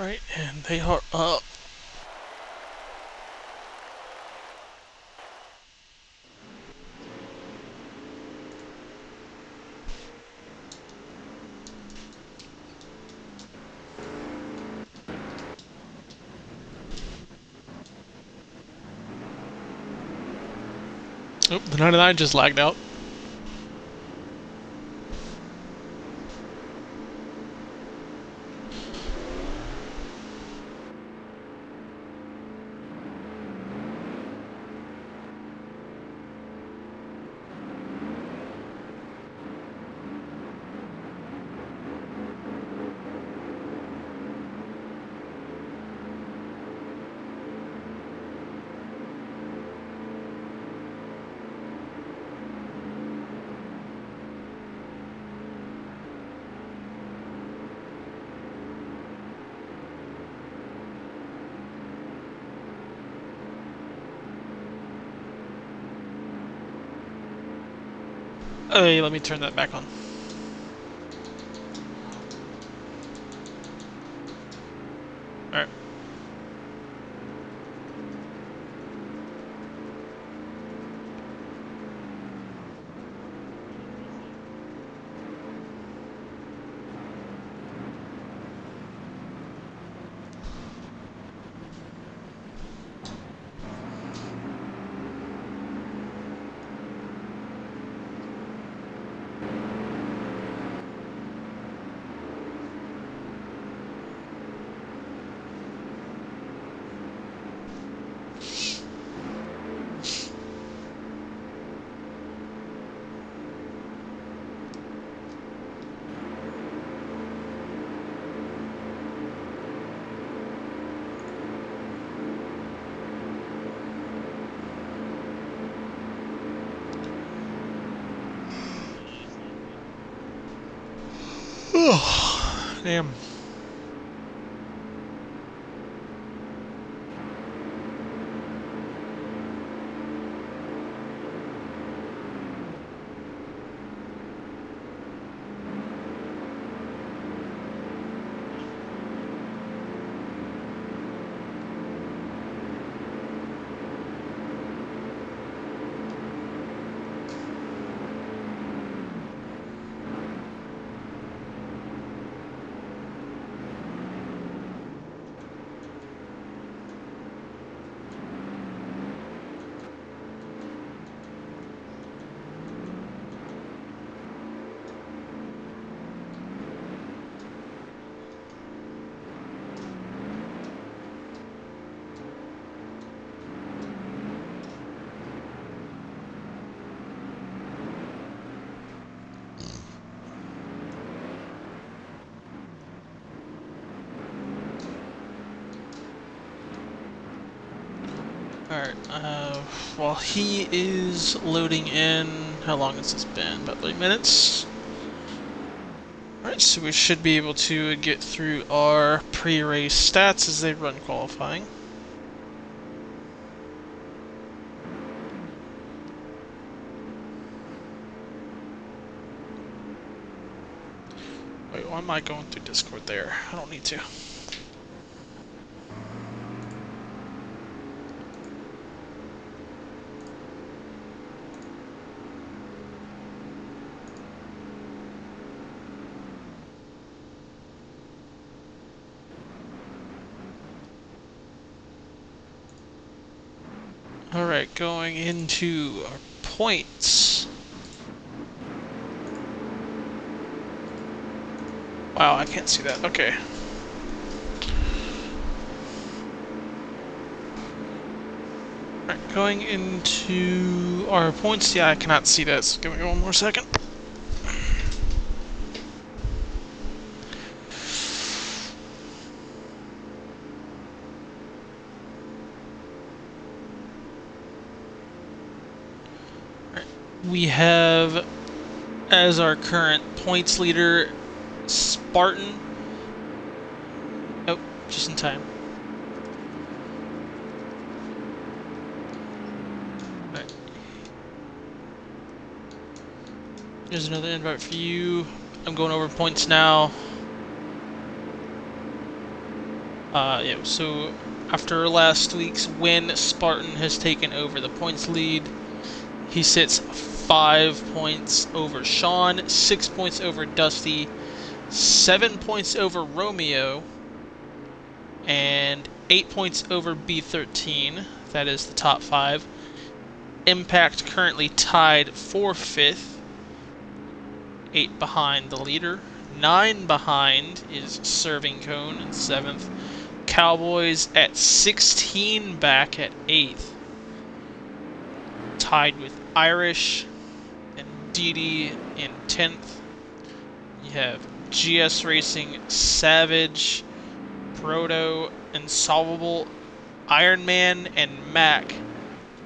Alright, and they are up. Oh, the 99 just lagged out. Hey, let me turn that back on. Alright. Oh, damn. Alright, while he is loading in, how long has this been? About 3 minutes? Alright, so we should be able to get through our pre-race stats as they run qualifying. Wait, why am I going through Discord there? I don't need to. Alright, going into our points. Wow, I can't see that. Okay. Alright, going into our points. Yeah, I cannot see that, so give me one more second. We have, as our current points leader, Spartan. Oh, just in time. Right. Here's another invite for you. I'm going over points now. Yeah, so after last week's win, Spartan has taken over the points lead. He sits 5 points over Sean, 6 points over Dusty, 7 points over Romeo, and 8 points over B13. That is the top five. Impact currently tied for fifth, 8 behind the leader. 9 behind is Serving Cone in seventh. Cowboys at 16 back at eighth, tied with Irish and Didi in 10th. You have GS Racing, Savage, Proto, Insolvable, Ironman, and Mac,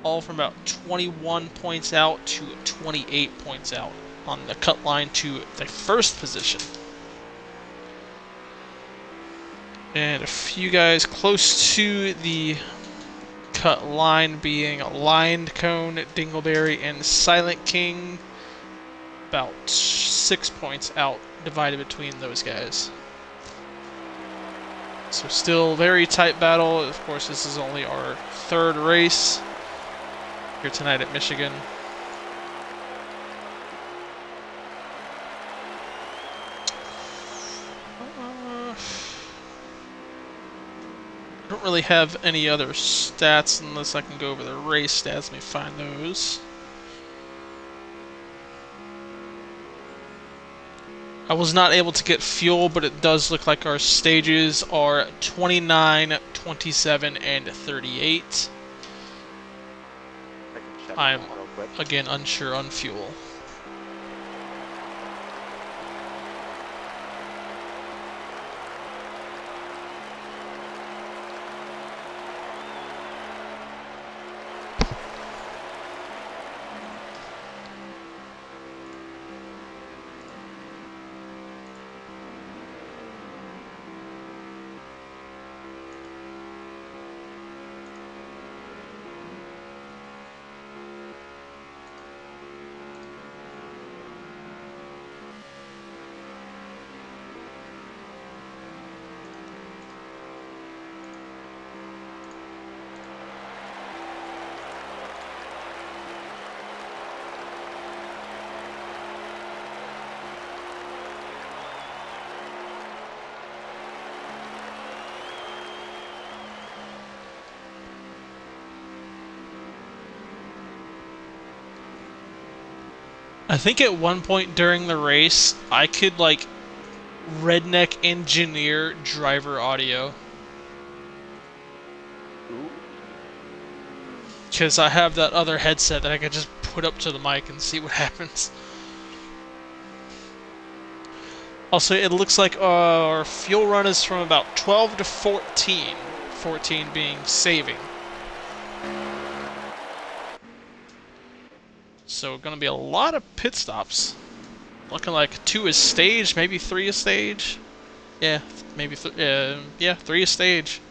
all from about 21 points out to 28 points out on the cut line to the first position. And a few guys close to the cut line being Lined Cone, Dingleberry, and Silent King, about 6 points out divided between those guys. So still very tight battle. Of course, this is only our third race here tonight at Michigan. I don't really have any other stats unless I can go over the race stats. Let me find those. I was not able to get fuel, but it does look like our stages are 29, 27, and 38. I'm, again, unsure on fuel. I think at one point during the race, I could, like, redneck engineer driver audio. Because I have that other headset that I could just put up to the mic and see what happens. Also, it looks like our fuel run is from about 12 to 14. 14 being saving. So going to be a lot of pit stops. Looking like 2 is stage, maybe 3 is stage. Yeah, maybe 3 is stage.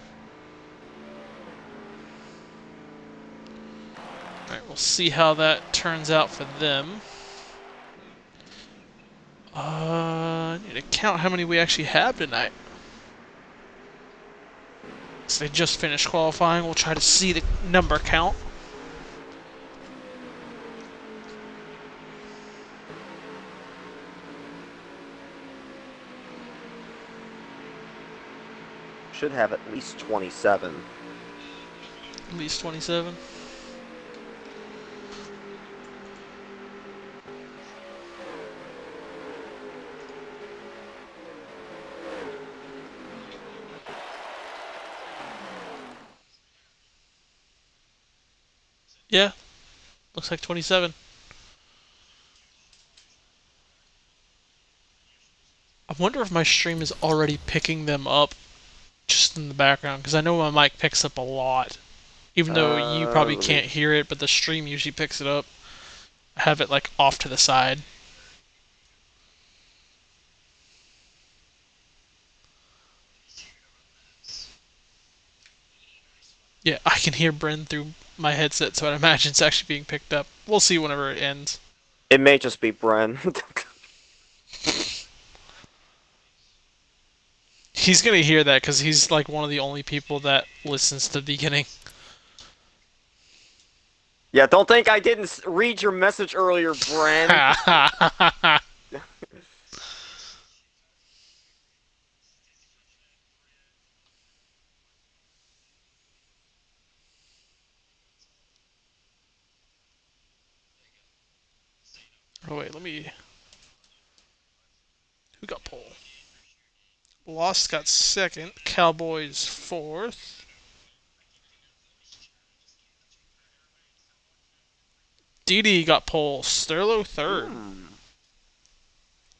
Alright, we'll see how that turns out for them. I need to count how many we actually have tonight. So they just finished qualifying. We'll try to see the number count. Should have at least 27. At least 27. Yeah, looks like 27. I wonder if my stream is already picking them up just in the background, because I know my mic picks up a lot. Even though you probably can't hear it, but the stream usually picks it up. I have it, like, off to the side. Yeah, I can hear Bryn through my headset, so I imagine it's actually being picked up. We'll see whenever it ends. It may just be Bren. He's gonna hear that because he's like one of the only people that listens to the beginning. Yeah, don't think I didn't read your message earlier, Bren. Oh wait, let me. Who got pole? Lost got second. Cowboys fourth. DD got pole. Sterlo third. Hmm.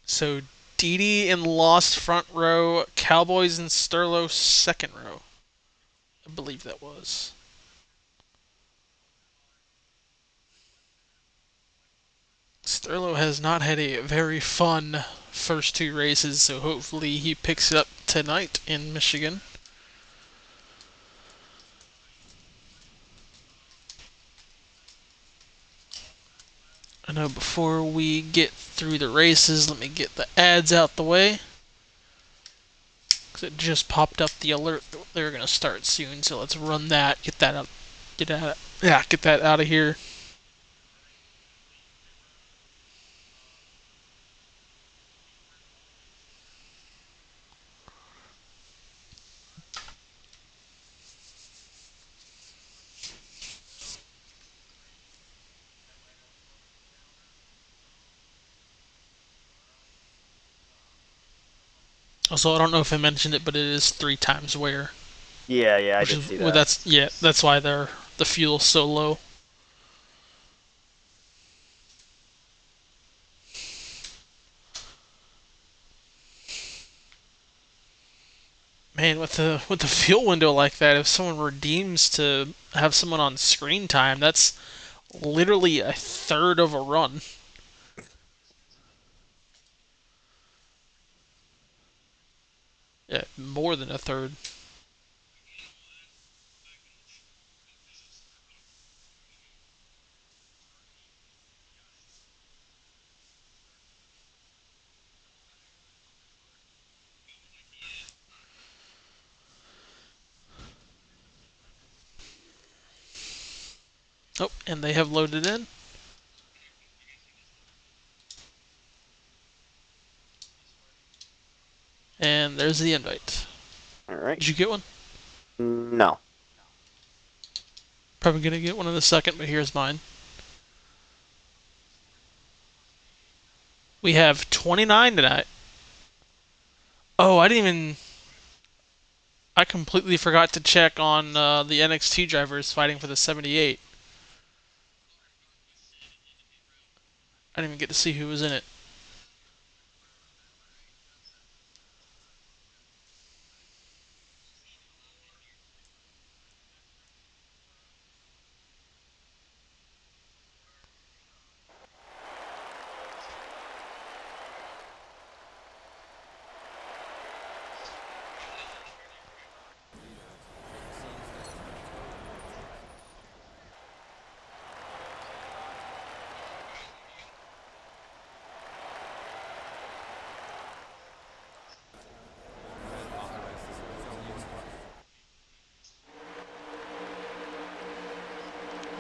So DD in Lost front row. Cowboys and Sterlo second row. I believe that was. Sterlo has not had a very fun first two races, so hopefully he picks it up tonight in Michigan. I know before we get through the races, let me get the ads out the way. Because it just popped up the alert that they're going to start soon, so let's run that, get that out, get that out of here. Also, I don't know if I mentioned it, but it is 3 times wear. Yeah, I Which did is, see well, that. that's why the fuel's so low. Man, with the fuel window like that, if someone redeems to have someone on screen time, that's literally a third of a run. Yeah, more than a third. Oh, and they have loaded in. And there's the invite. All right. Did you get one? No. Probably gonna get one in a second, but here's mine. We have 29 tonight. Oh, I didn't even. I completely forgot to check on the NXT drivers fighting for the 78. I didn't even get to see who was in it.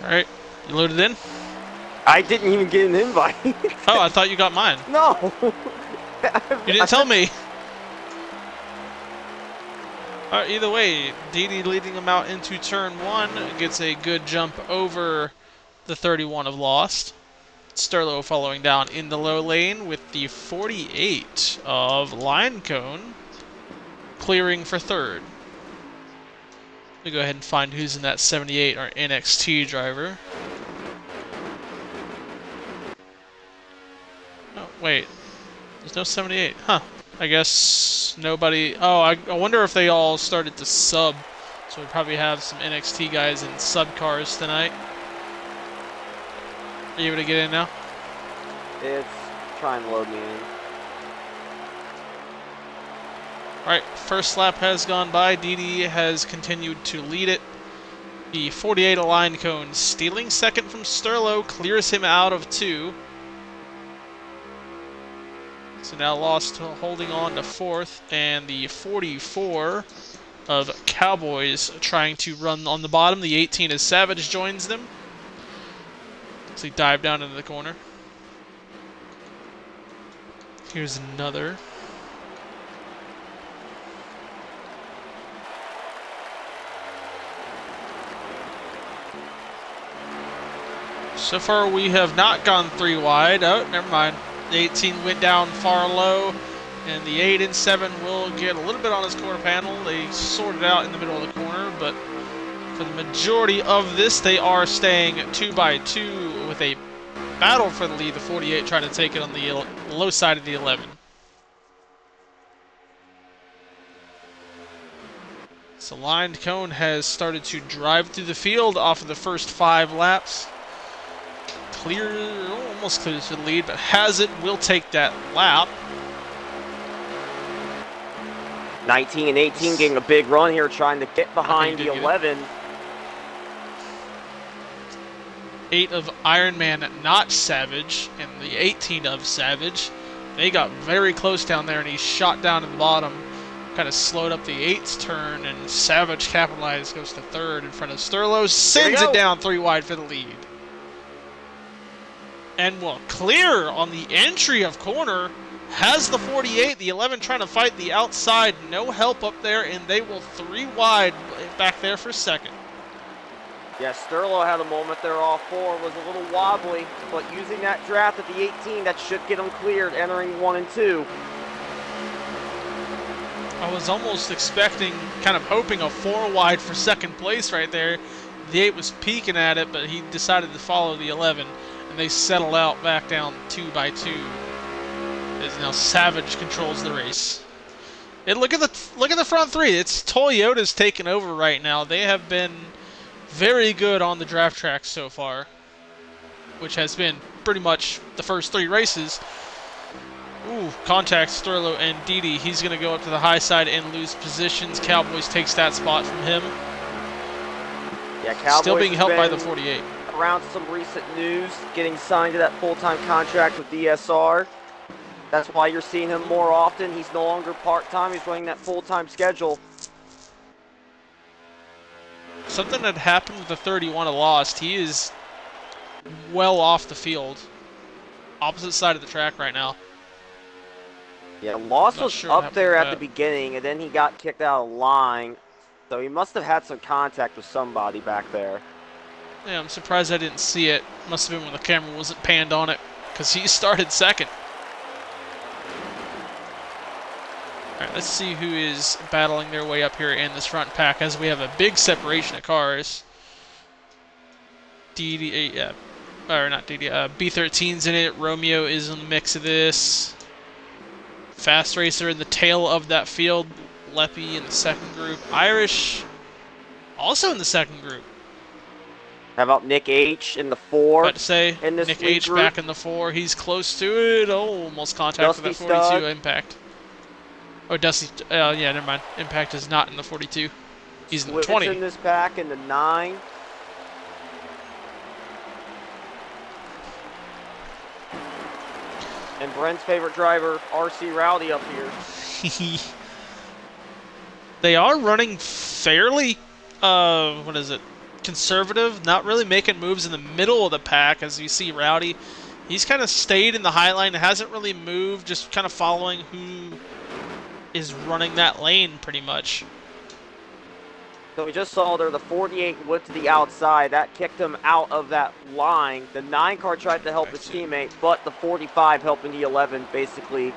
All right, you loaded in? I didn't even get an invite. Oh, I thought you got mine. No. You didn't tell me. Either way, DD leading him out into turn one gets a good jump over the 31 of Lost. Sterlo following down in the low lane with the 48 of Linecone clearing for third. We'll go ahead and find who's in that 78, our NXT driver. Oh, wait. There's no 78. Huh. I guess nobody... Oh, I wonder if they all started to sub. So we probably have some NXT guys in sub cars tonight. Are you able to get in now? It's trying to load me in. Alright, first lap has gone by. DD has continued to lead it. The 48 aligned cone stealing second from Sterlo, clears him out of two. So now Lost holding on to 4th, and the 44 of Cowboys trying to run on the bottom. The 18 as Savage joins them. So he dived down into the corner. Here's another. So far we have not gone 3 wide. Oh, never mind. The 18 went down far low, and the 8 and 7 will get a little bit on his quarter panel. They sorted out in the middle of the corner, but for the majority of this, they are staying 2 by 2 with a battle for the lead. The 48 trying to take it on the low side of the 11. So Lined Cone has started to drive through the field off of the first 5 laps. Almost clears to the lead, but has it, will take that lap. 19 and 18 getting a big run here, trying to get behind the 11. 8 of Ironman, not Savage, and the 18 of Savage. They got very close down there, and he shot down at the bottom. Kind of slowed up the 8's turn, and Savage capitalized, goes to 3rd in front of Sterlo. Sends it down 3 wide for the lead. And will clear on the entry of corner. Has the 48, the 11 trying to fight the outside. No help up there, and they will 3 wide back there for 2nd. Yeah, Sterlo had a moment there off 4, was a little wobbly, but using that draft at the 18, that should get him cleared, entering 1 and 2. I was almost expecting, kind of hoping a 4 wide for 2nd place right there. The 8 was peeking at it, but he decided to follow the 11, and they settle out back down 2 by 2. As now Savage controls the race. And look at the front 3. It's Toyota's taken over right now. They have been very good on the draft track so far, which has been pretty much the first 3 races. Ooh, contact Sterlo and Didi. He's going to go up to the high side and lose positions. Cowboys takes that spot from him. Yeah, Cowboys still being helped by the 48. Around some recent news, getting signed to that full-time contract with DSR. That's why you're seeing him more often. He's no longer part-time. He's running that full-time schedule. Something that happened with the 31 of Lost. He is well off the field. Opposite side of the track right now. Yeah, Lost was up there at the beginning, and then he got kicked out of line. So he must have had some contact with somebody back there. Yeah, I'm surprised I didn't see it. Must have been when the camera wasn't panned on it, because he started 2nd. Alright, let's see who is battling their way up here in this front pack, as we have a big separation of cars. B13's in it. Romeo is in the mix of this. Fast Racer in the tail of that field. Leppy in the 2nd group. Irish also in the 2nd group. How about Nick H in the 4? About to say, in this Nick H group. back in the 4. He's close to it. Oh, almost contact with that 42 Stud. Impact. Oh, Dusty. Yeah, never mind. Impact is not in the 42. He's in the 20. in this pack in the 9. And Brent's favorite driver, RC Rowdy, up here. They are running fairly, conservative, not really making moves in the middle of the pack. As you see Rowdy, he's kind of stayed in the high line, hasn't really moved, just kind of following who is running that lane pretty much. So we just saw there the 48 went to the outside. That kicked him out of that line. The 9 car tried to help his teammate, but the 45 helping the 11 basically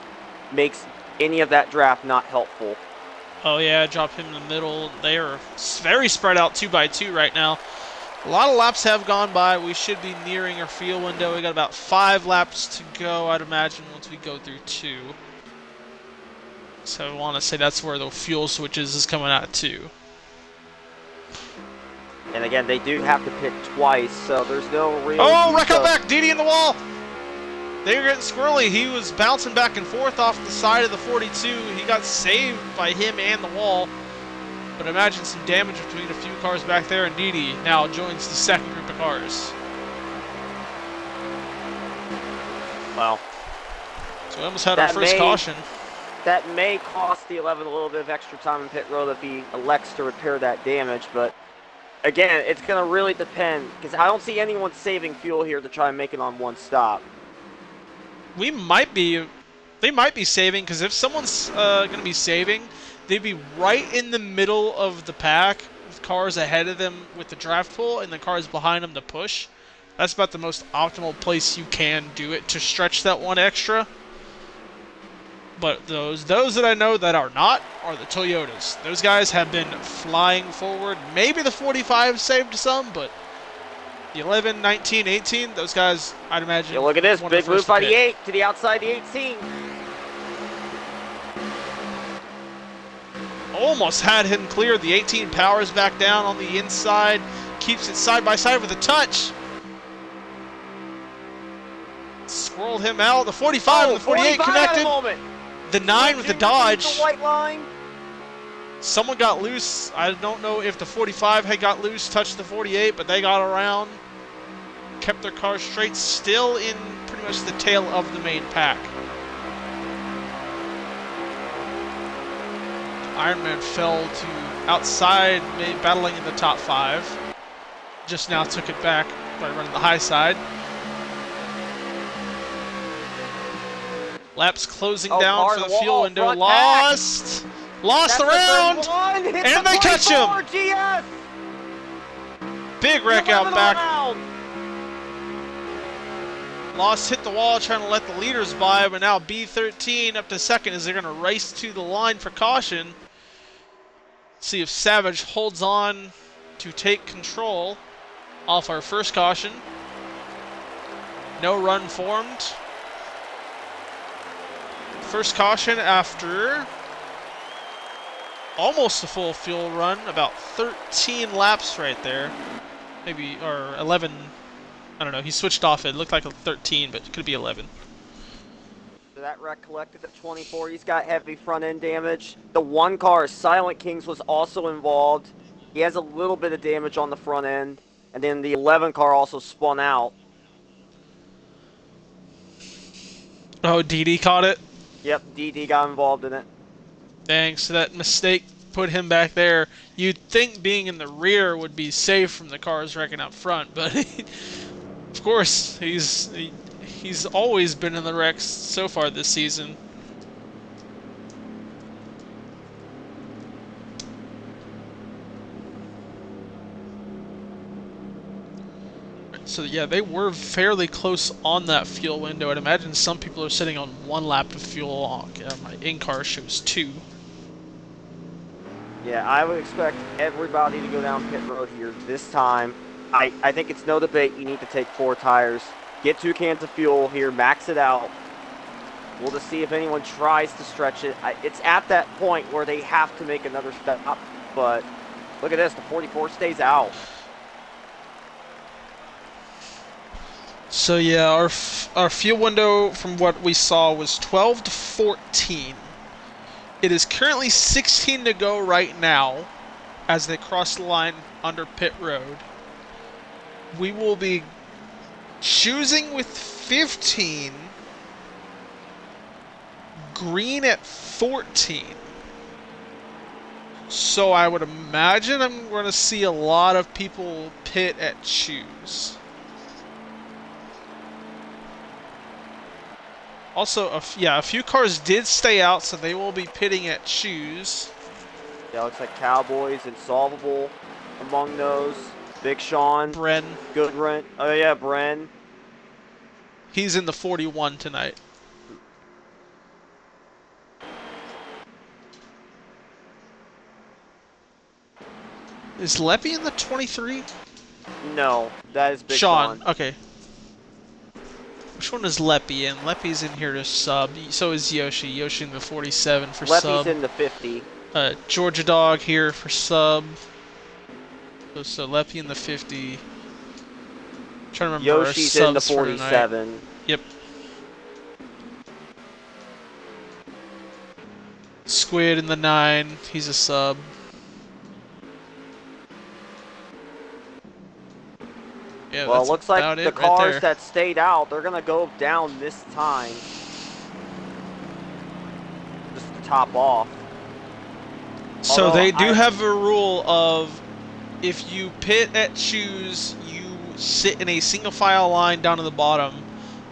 makes any of that draft not helpful. Oh yeah, drop him in the middle. They are very spread out 2 by 2 right now. A lot of laps have gone by. We should be nearing our fuel window. We got about 5 laps to go, I'd imagine, once we go through 2. So I want to say that's where the fuel switches is coming out at 2. And again, they do have to pit twice, so there's no real... Oh, Recco back! Didi in the wall! They were getting squirrely. He was bouncing back and forth off the side of the 42. He got saved by him and the wall. But imagine some damage between a few cars back there, and Didi now joins the 2nd group of cars. Well, So we almost had our first caution. That may cost the 11 a little bit of extra time in pit road if he elects to repair that damage, but again, it's going to really depend, because I don't see anyone saving fuel here to try and make it on one stop. They might be saving, because if someone's going to be saving, they'd be right in the middle of the pack, with cars ahead of them with the draft pull, and the cars behind them to push. That's about the most optimal place you can do it to stretch that one extra. But those that I know that are not are the Toyotas. Those guys have been flying forward. Maybe the 45 saved some, but the 11, 19, 18, those guys, I'd imagine. Yeah, look at this. Big move by the 8 to the outside the 18. Almost had him clear. The 18 powers back down on the inside. Keeps it side by side with a touch. Swirled him out. The 45 and the 48 connected. The 9 with the dodge. The white line. Someone got loose. I don't know if the 45 had got loose, touched the 48, but they got around. Kept their car straight, still in pretty much the tail of the main pack. Ironman fell to outside, battling in the top 5. Just now took it back by running the high side. Laps closing down for the fuel window. Lost the round, and they catch him. GS. Big wreck out back. Lost hit the wall trying to let the leaders by, but now B13 up to second as they're going to race to the line for caution. See if Savage holds on to take control off our first caution. No run formed. First caution after almost a full fuel run, about 13 laps right there. Maybe, or 11, I don't know, he switched off it. Looked like a 13, but it could be 11. So that wreck collected at 24. He's got heavy front end damage. The one car, Silent Kings, was also involved. He has a little bit of damage on the front end. And then the 11 car also spun out. Oh, DD caught it? Yep, DD got involved in it. Dang, so that mistake put him back there. You'd think being in the rear would be safe from the cars wrecking up front, but of course, he's always been in the wrecks so far this season. So yeah, they were fairly close on that fuel window. I'd imagine some people are sitting on 1 lap of fuel. My in-car shows 2. Yeah, I would expect everybody to go down pit road here this time. I think it's no debate you need to take 4 tires. Get 2 cans of fuel here, max it out. We'll just see if anyone tries to stretch it. It's at that point where they have to make another step up, but look at this, the 44 stays out. So yeah, our fuel window from what we saw was 12 to 14. It is currently 16 to go right now as they cross the line under pit road. We will be choosing with 15, green at 14. So I would imagine I'm going to see a lot of people pit at choose. Also, a few cars did stay out, so they will be pitting at choose. Yeah, looks like Cowboys and Solvable among those. Big Sean. Bren. Goodrent. Oh, yeah, Bren. He's in the 41 tonight. Is Leppy in the 23? No, that is Big Sean. Sean. Okay. Which one is Leppy in? Leppy's in here to sub. So is Yoshi. Yoshi in the 47 for Leppy's sub. in the 50. Georgia Dog here for sub. So Leppy in the 50. Trying to remember Yoshi's our in the subs for tonight. 47. Yep. Squid in the 9. He's a sub. Yeah, Well, it looks like the cars right that stayed out, they're going to go down this time. top off. So Although they do I- have a rule of if you pit at shoes, you sit in a single file line down to the bottom.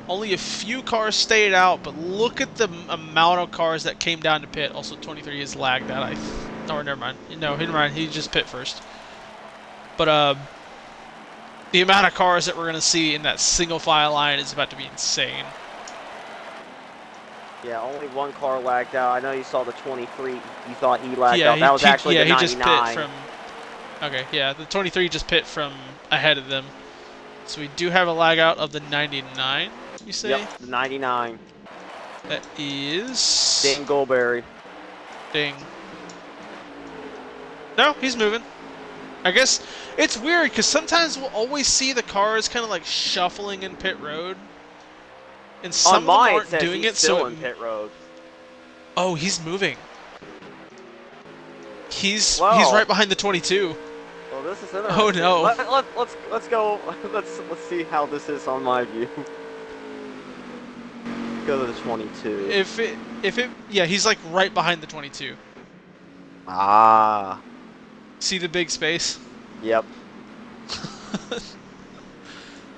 Only a few cars stayed out, but look at the amount of cars that came down to pit. Also, 23 is lagged that or never mind. No, never mind. He just pit first. But the amount of cars that we're gonna see in that single file line is about to be insane. Yeah, only one car lagged out. I know you saw the 23. You thought he lagged out. He, That was actually the he 99. just pit from. Okay, yeah, the 23 just pit from ahead of them. So we do have a lag out of the 99. You say? Yep, the 99. That is. Dayton Goldberry. Ding. No, he's moving. I guess it's weird because sometimes we'll always see the cars kind of like shuffling in pit road, and some On of them mine, aren't it says doing he's it. still So in pit road. oh, he's moving. He's Wow. right behind the 22. Well, this is interesting. Oh, no. Let's go. Let's see how this is on my view. Go to the 22. If it yeah, he's like right behind the 22. Ah. See the big space? Yep.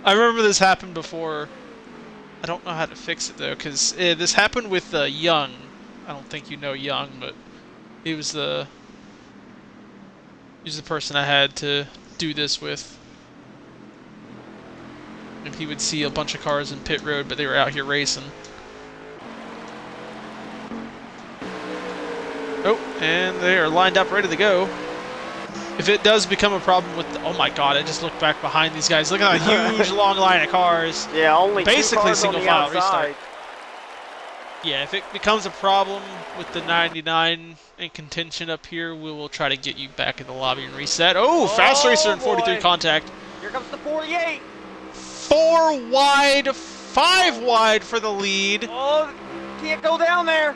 I remember this happened before. I don't know how to fix it though, because this happened with Young. I don't think you know Young, but he was the person I had to do this with. And he would see a bunch of cars in pit road, but they were out here racing. Oh, and they are lined up, ready to go. If it does become a problem with oh my god, I just looked back behind these guys. Look at that huge long line of cars. Yeah, only Basically two cars single on the file outside. restart. Yeah, if it becomes a problem with the 99 in contention up here, we will try to get you back in the lobby and reset. Oh, Fast Racer and 43 boy. contact. Here comes the 48. 4 wide, 5 wide for the lead. Oh, can't go down there.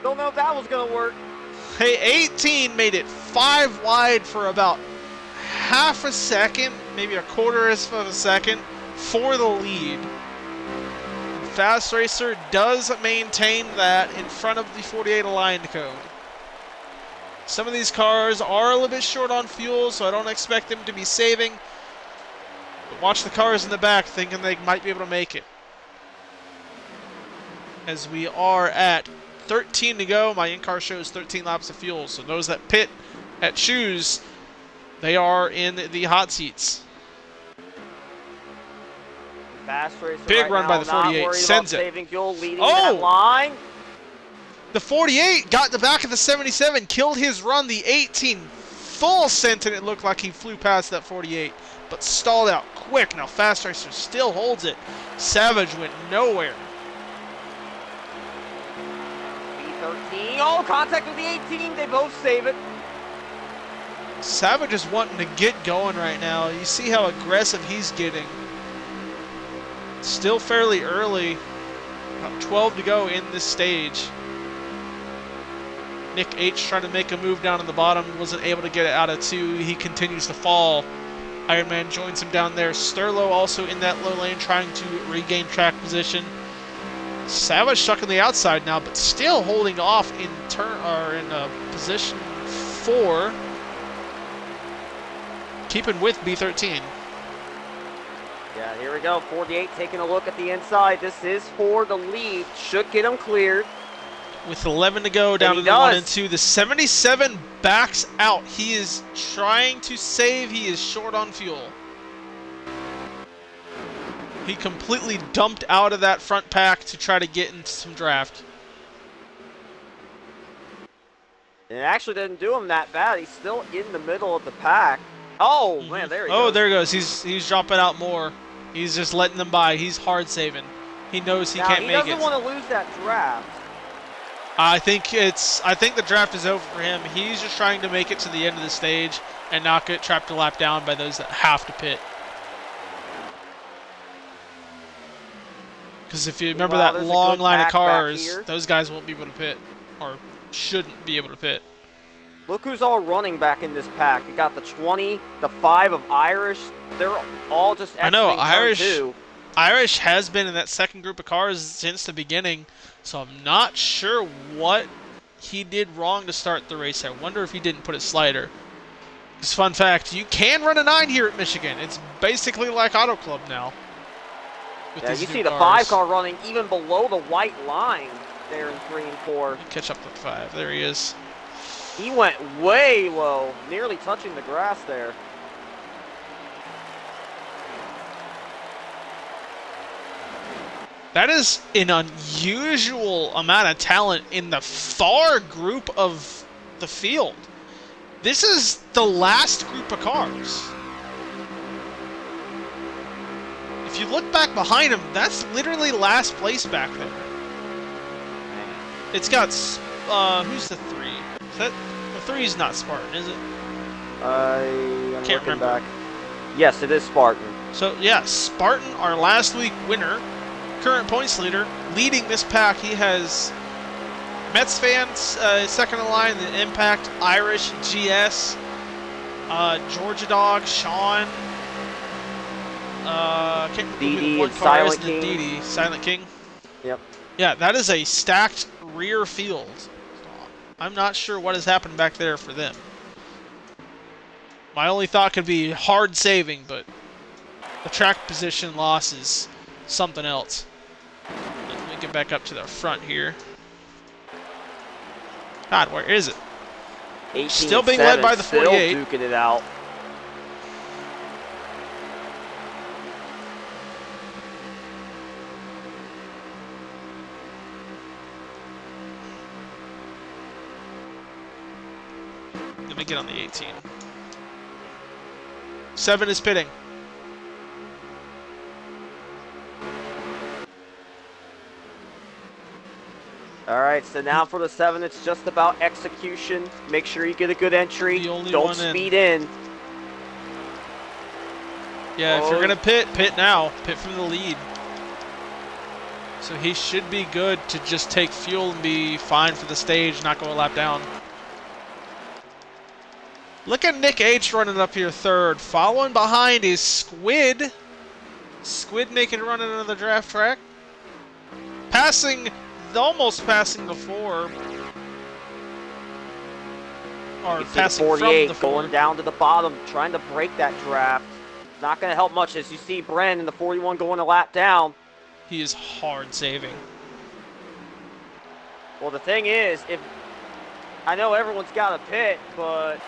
Don't know if that was gonna work. Hey, 18 made it 5 wide for about half a second, maybe a quarter of a second, for the lead. Fast Racer does maintain that in front of the 48 aligned code. Some of these cars are a little bit short on fuel, so I don't expect them to be saving. But watch the cars in the back, thinking they might be able to make it. As we are at 13 to go, my in-car shows 13 laps of fuel, so those that pit at shoes, they are in the hot seats. Fast Racer Big right run now, by the not 48, worried sends about it. saving fuel, leading Oh! that line. The 48 got in the back of the 77, killed his run. The 18 full sent, and it looked like he flew past that 48, but stalled out quick. Now Fast Racer still holds it. Savage went nowhere. B13. Oh, contact with the 18. They both save it. Savage is wanting to get going right now. You see how aggressive he's getting. Still fairly early. About 12 to go in this stage. Nick H trying to make a move down in the bottom. Wasn't able to get it out of 2. He continues to fall. Ironman joins him down there. Sterlo also in that low lane trying to regain track position. Savage stuck on the outside now, but still holding off in position 4. Keeping with B13. Yeah, here we go. 48 taking a look at the inside. This is for the lead. Should get him cleared. With 11 to go down to the 1 and 2. The 77 backs out. He is trying to save. He is short on fuel. He completely dumped out of that front pack to try to get into some draft. And it actually didn't do him that bad. He's still in the middle of the pack. Oh, man, there he goes. Oh, there he goes. He's dropping out more. He's just letting them by. He's hard saving. He knows he can't make it. He doesn't want to lose that draft. I think the draft is over for him. He's just trying to make it to the end of the stage and not get trapped a lap down by those that have to pit. Because if you remember that long line of cars, those guys won't be able to pit, or shouldn't be able to pit. Look who's all running back in this pack. You got the 20, the 5 of Irish. They're all just I know, exiting turn 2. Irish has been in that second group of cars since the beginning, so I'm not sure what he did wrong to start the race. I wonder if he didn't put a slider. Because fun fact, you can run a 9 here at Michigan. It's basically like Auto Club now. Yeah, you see the 5 car running even below the white line there in 3 and 4. Catch up to 5. There he is. He went way low, nearly touching the grass there. That is an unusual amount of talent in the far group of the field. This is the last group of cars. If you look back behind him, that's literally last place back there. It's got, who's the 3? Is that, the 3 is not Spartan, is it? I'm Can't looking remember. back. Yes, it is Spartan. So, yeah, Spartan, our last week winner, current points leader, leading this pack. He has Mets fans, second in line, the Impact, Irish, GS, Georgia Dog, Sean, can't remember who DD the one and car is, Silent and King. DD, Silent King. Yep. Yeah, that is a stacked rear field. I'm not sure what has happened back there for them. My only thought could be hard saving, but the track position loss is something else. Let me get back up to the front here. God, where is it? 18-7, Still being led by the 48. Still duking it out. Let me get on the 18. 7 is pitting. All right, so now for the 7, it's just about execution. Make sure you get a good entry. The only Don't one in. speed in. Yeah, if Oh. you're going to pit now. Pit from the lead. So he should be good to just take fuel and be fine for the stage, not go a lap down. Look at Nick H running up here third. Following behind is Squid. Squid making a run in another draft track. Almost passing the 4. Or You see the passing 48 from the 4. going down to the bottom, trying to break that draft. Not going to help much as you see Bren in the 41 going a lap down. He is hard saving. Well, the thing is, if I know everyone's got a pit, but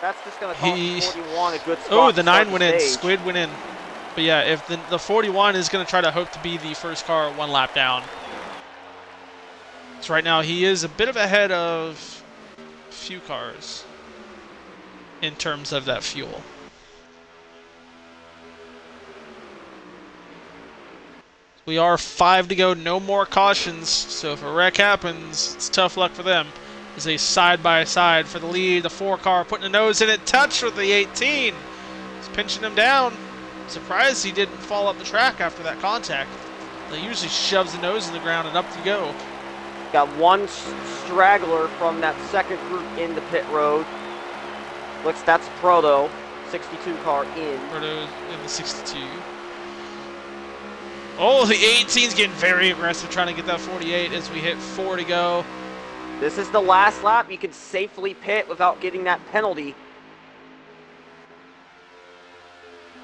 that's just going to cost the 41 a good spot. Oh, the to start 9 went in. stage. Squid went in. But yeah, if the 41 is going to try to hope to be the first car 1 lap down. So right now he is a bit of ahead of a few cars in terms of that fuel. We are 5 to go, no more cautions. So if a wreck happens, it's tough luck for them. There's a side-by-side for the lead. The 4 car putting a nose in it. Touch with the 18. He's pinching him down. Surprised he didn't fall up the track after that contact. He usually shoves the nose in the ground and up you go. Got one straggler from that second group in the pit road. That's Proto, 62 car in. Proto in the 62. Oh, the 18's getting very aggressive trying to get that 48 as we hit 4 to go. This is the last lap. You can safely pit without getting that penalty.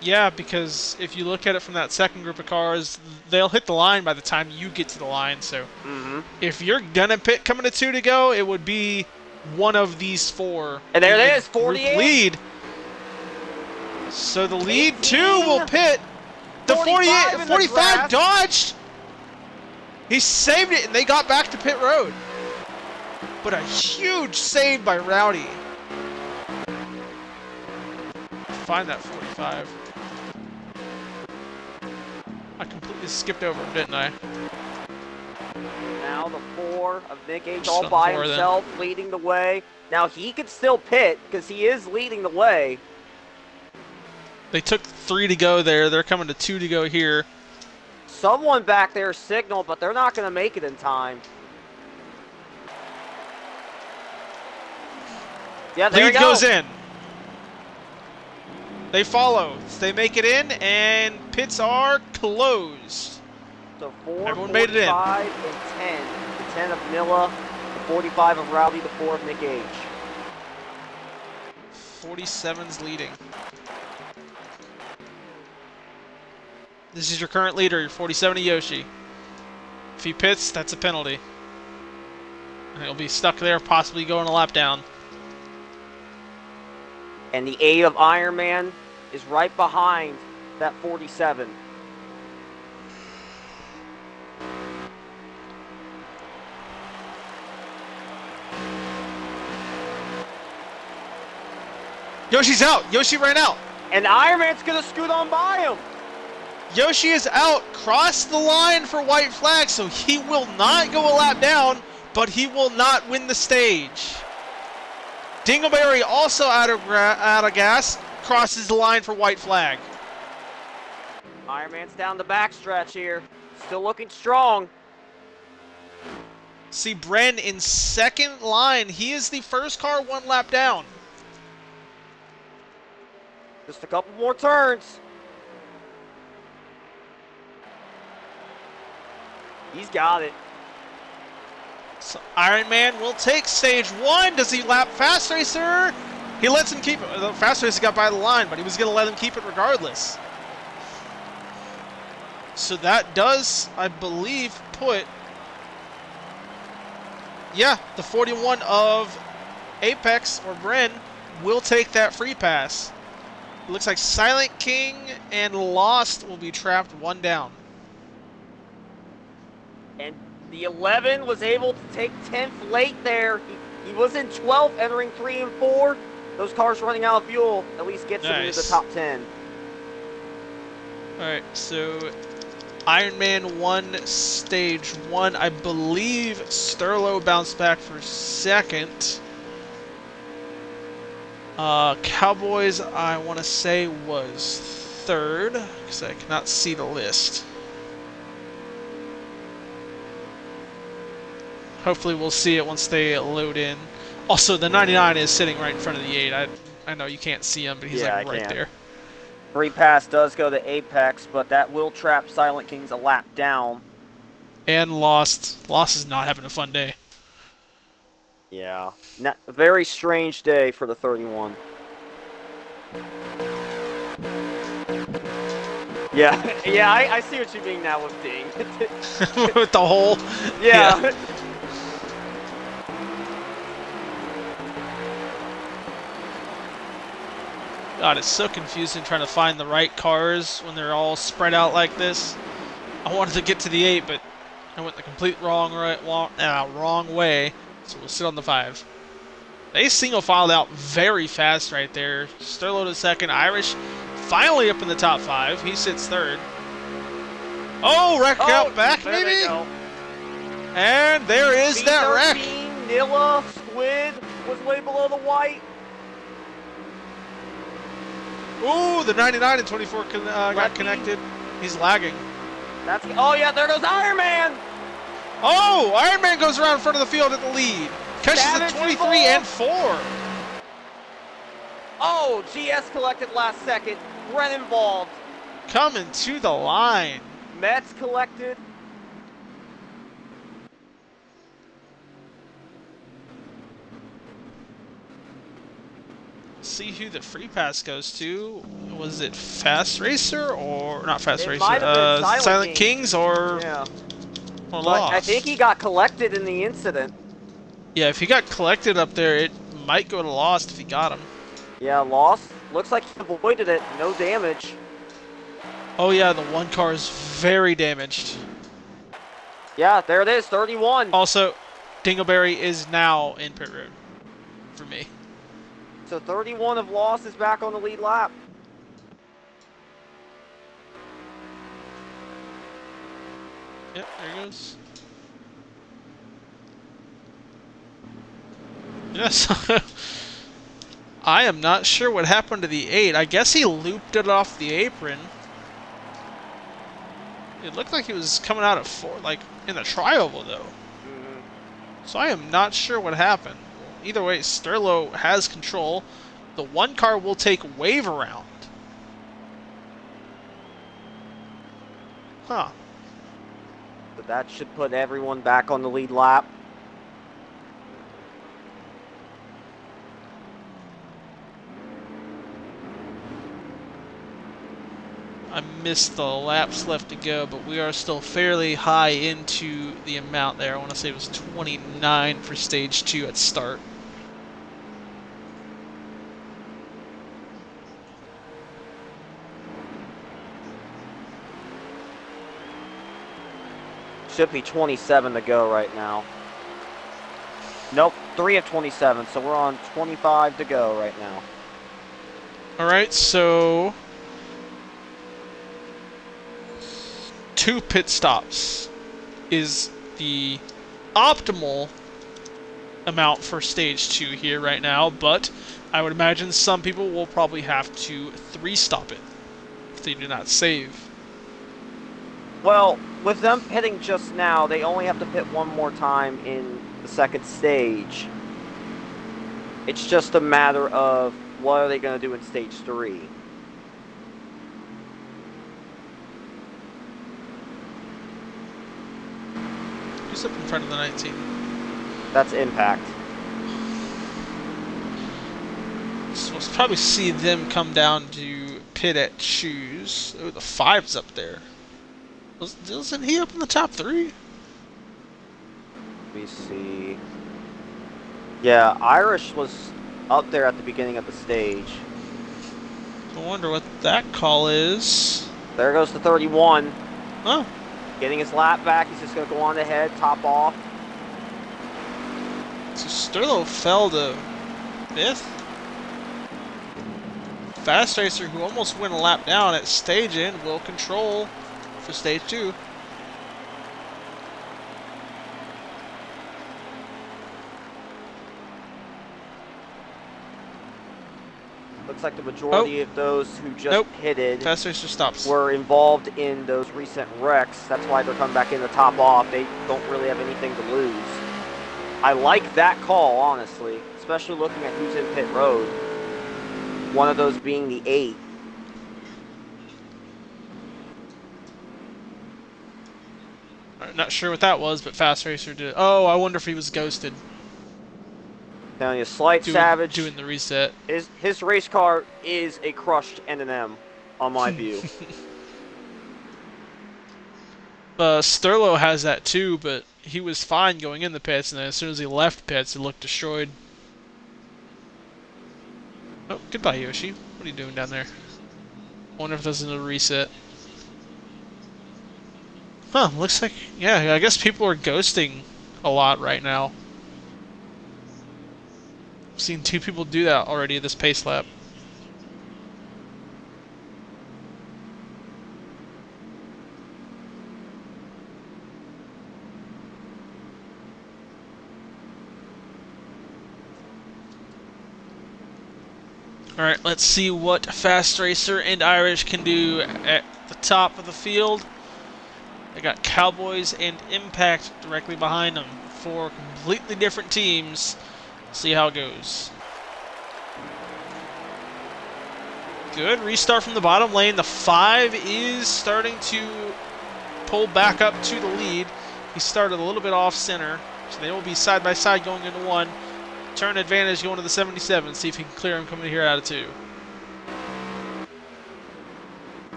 Yeah, because if you look at it from that second group of cars, they'll hit the line by the time you get to the line. So if you're going to pit coming to 2 to go, it would be one of these 4. And there in it the is, 48. group lead. So the lead 2 will pit. The 45 45 dodged. He saved it, and they got back to pit road. But a huge save by Rowdy. Find that 45. I completely skipped over him, didn't I? Now the 4 of Nick H Just all on by 4 then. himself, leading the way. Now he could still pit because he is leading the way. They took 3 to go there. They're coming to 2 to go here. Someone back there signaled, but they're not going to make it in time. Yeah, there Lead you go. goes in. They follow. They make it in, and pits are closed. So 4, Everyone made it in. 45, and 10. The 10 of Milla, the 45 of Rowdy, the 4 of Nick H. 47's leading. This is your current leader, your 47 of Yoshi. If he pits, that's a penalty. And he'll be stuck there, possibly going a lap down. And the 8 of Iron Man is right behind that 47. Yoshi's out! Yoshi ran out! And Iron Man's gonna scoot on by him! Yoshi is out! Crossed the line for white flag, so he will not go a lap down, but he will not win the stage. Dingleberry also out of gas, crosses the line for white flag. Iron Man's down the backstretch here. Still looking strong. See Bren in second line. He is the first car 1 lap down. Just a couple more turns. He's got it. So Iron Man will take stage 1. Does he lap Fast Racer? He lets him keep it. The Fast Racer got by the line, but he was going to let him keep it regardless. So that does, I believe, put... Yeah, the 41 of Apex, or Bren, will take that free pass. It looks like Silent King and Lost will be trapped 1 down. And the 11 was able to take 10th late there. He was in 12th, entering 3 and 4. Those cars running out of fuel at least gets him into the top 10. Alright, so Iron Man won stage 1. I believe Sterlo bounced back for second. Cowboys, I want to say, was third, because I cannot see the list. Hopefully we'll see it once they load in. Also, the 99 is sitting right in front of the 8. I know you can't see him, but he's like right there. Free pass does go to Apex, but that will trap Silent Kings a lap down. And Lost. Lost is not having a fun day. Yeah. A very strange day for the 31. Yeah, yeah, I see what you mean now with Ding. With the hole? Yeah. God, it's so confusing trying to find the right cars when they're all spread out like this. I wanted to get to the 8, but I went the complete wrong way, so we'll sit on the 5. They single filed out very fast right there. Sterlo to second. Irish finally up in the top 5. He sits third. Oh, wreck out back, maybe? And there is that wreck. Nilla, Squid was way below the white. Ooh, the 99 and 24 got connected. He's lagging. Oh, yeah, there goes Iron Man. Oh, Iron Man goes around in front of the field at the lead. Catches the 23 and 4. Oh, GS collected last second. Bren involved. Coming to the line. Mets collected. See who the free pass goes to. Was it Fast Racer or not Fast Racer? Might have been Silent Kings or Lost. I think he got collected in the incident. Yeah, if he got collected up there, it might go to Lost if he got him. Yeah, Lost. Looks like he avoided it. No damage. Oh yeah, the 1 car is very damaged. Yeah, there it is, 31. Also, Dingleberry is now in pit road for me. So 31 of Lost is back on the lead lap. Yep, there he goes. Yes. I am not sure what happened to the 8. I guess he looped it off the apron. It looked like he was coming out of 4, like in the trioval though. So I am not sure what happened. Either way, Sterlo has control. The 1 car will take wave around. Huh. But that should put everyone back on the lead lap. missed the laps left to go, but we are still fairly high into the amount there. I want to say it was 29 for stage 2 at start. Should be 27 to go right now. Nope, 3 of 27, so we're on 25 to go right now. Alright, so 2 pit stops is the optimal amount for stage 2 here right now, but I would imagine some people will probably have to 3-stop it if they do not save. Well, with them pitting just now, they only have to pit one more time in the second stage. It's just a matter of what are they going to do in stage 3. Who's up in front of the 19? That's Impact. So we'll probably see them come down to pit at Shoes. Oh, the 5's up there. Wasn't he up in the top 3? Let me see. Yeah, Irish was up there at the beginning of the stage. I wonder what that call is. There goes the 31. Oh. Getting his lap back. He's just going to go on ahead, top off. So Sterlo fell to 5th. Fast Racer, who almost went a lap down at stage end, will control for stage 2. Looks like the majority of those who just pitted Fast Racer stops. were involved in those recent wrecks. That's why they're coming back in the top off. They don't really have anything to lose. I like that call, honestly, especially looking at who's in pit road. One of those being the 8. Not sure what that was, but Fast Racer did. Oh, I wonder if he was ghosted. Telling you, Slight Savage doing the reset. His race car is a crushed N&M, on my view. Sterlo has that too, but he was fine going in the pits, and then as soon as he left pits, it looked destroyed. Oh, goodbye, Yoshi. What are you doing down there? I wonder if there's another reset. Huh, looks like... Yeah, I guess people are ghosting a lot right now. I've seen 2 people do that already this pace lap. Alright, let's see what Fast Racer and Irish can do at the top of the field. They got Cowboys and Impact directly behind them. 4 completely different teams. See how it goes. Good. Restart from the bottom lane. The 5 is starting to pull back up to the lead. He started a little bit off center. So they will be side by side going into 1. Turn advantage going to the 77. See if he can clear him coming here out of 2.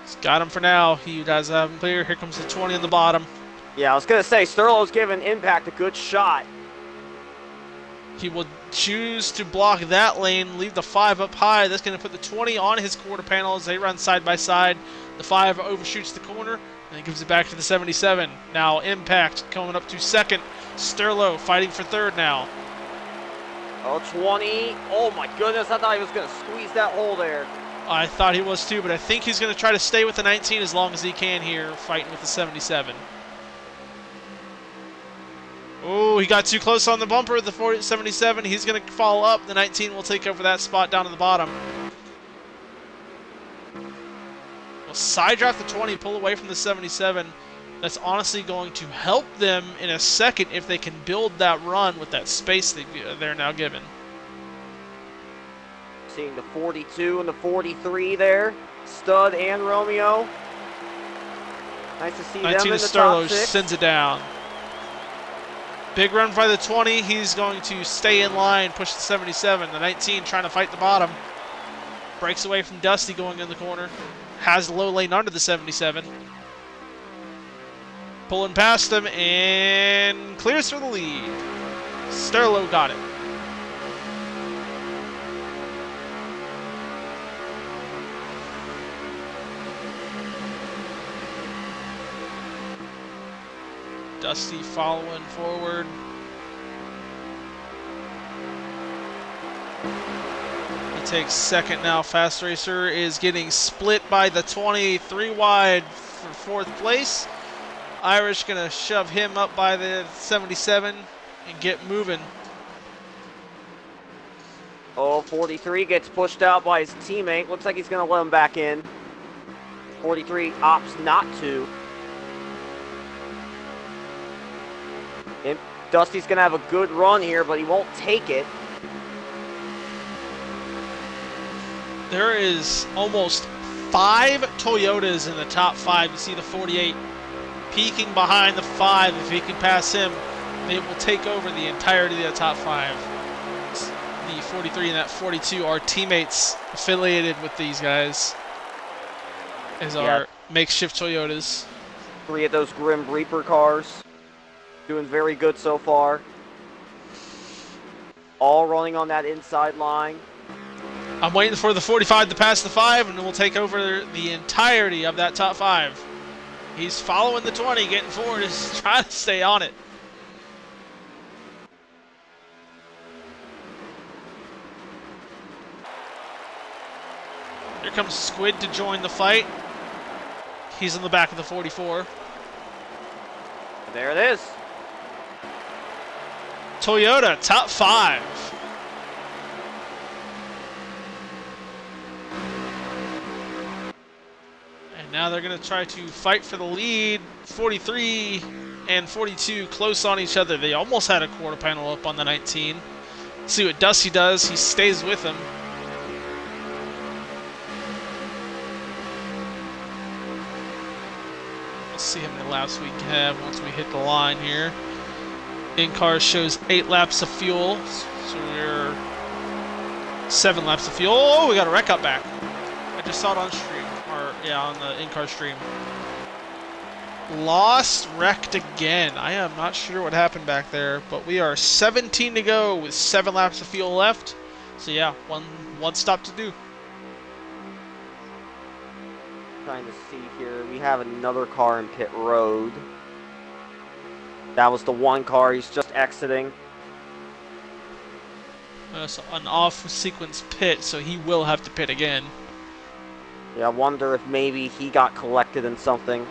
He's got him for now. He does have him clear. Here comes the 20 on the bottom. Yeah, I was going to say, Sterlo's giving Impact a good shot. He will choose to block that lane, leave the 5 up high. That's going to put the 20 on his quarter panel as they run side by side. The 5 overshoots the corner, and he gives it back to the 77. Now Impact coming up to 2nd. Sterlo fighting for 3rd now. Oh, 20. Oh, my goodness. I thought he was going to squeeze that hole there. I thought he was too, but I think he's going to try to stay with the 19 as long as he can here, fighting with the 77. Oh, he got too close on the bumper. The 77, he's going to follow up. The 19 will take over that spot down to the bottom. Well, side draft the 20, pull away from the 77. That's honestly going to help them in a second if they can build that run with that space they're now given. Seeing the 42 and the 43 there. Stud and Romeo. Nice to see them in the top 6. Sends it down. Big run by the 20. He's going to stay in line, push the 77. The 19 trying to fight the bottom. Breaks away from Dusty going in the corner. has low lane under the 77. Pulling past him and clears for the lead. Sterlo got it. Dusty following forward. He takes second now. Fast Racer is getting split by the 23 wide for fourth place. Irish gonna shove him up by the 77 and get moving. Oh, 43 gets pushed out by his teammate. Looks like he's gonna let him back in. 43 opts not to. And Dusty's gonna have a good run here, but he won't take it. There is almost 5 Toyotas in the top 5. You see the 48 peeking behind the 5. If he can pass him, they will take over the entirety of the top 5. The 43 and that 42 are teammates affiliated with these guys as our makeshift Toyotas. 3 of those Grim Reaper cars. Doing very good so far. All running on that inside line. I'm waiting for the 45 to pass the 5, and then we'll take over the entirety of that top 5. He's following the 20, getting forward, is trying to stay on it. Here comes Squid to join the fight. He's in the back of the 44. There it is. Toyota, top 5. And now they're going to try to fight for the lead. 43 and 42 close on each other. They almost had a quarter panel up on the 19. See what Dusty does. He stays with him. Let's see how many laps we can have once we hit the line here. In-car shows 8 laps of fuel, so we're 7 laps of fuel. Oh, we got a wreck up back. I just saw it on stream, or yeah, on the in-car stream. Lost, wrecked again. I am not sure what happened back there, but we are 17 to go with 7 laps of fuel left. So yeah, one stop to do. Trying to see here, we have another car in pit road. That was the one car he's just exiting. So an off-sequence pit, so he will have to pit again. Yeah, I wonder if maybe he got collected in something.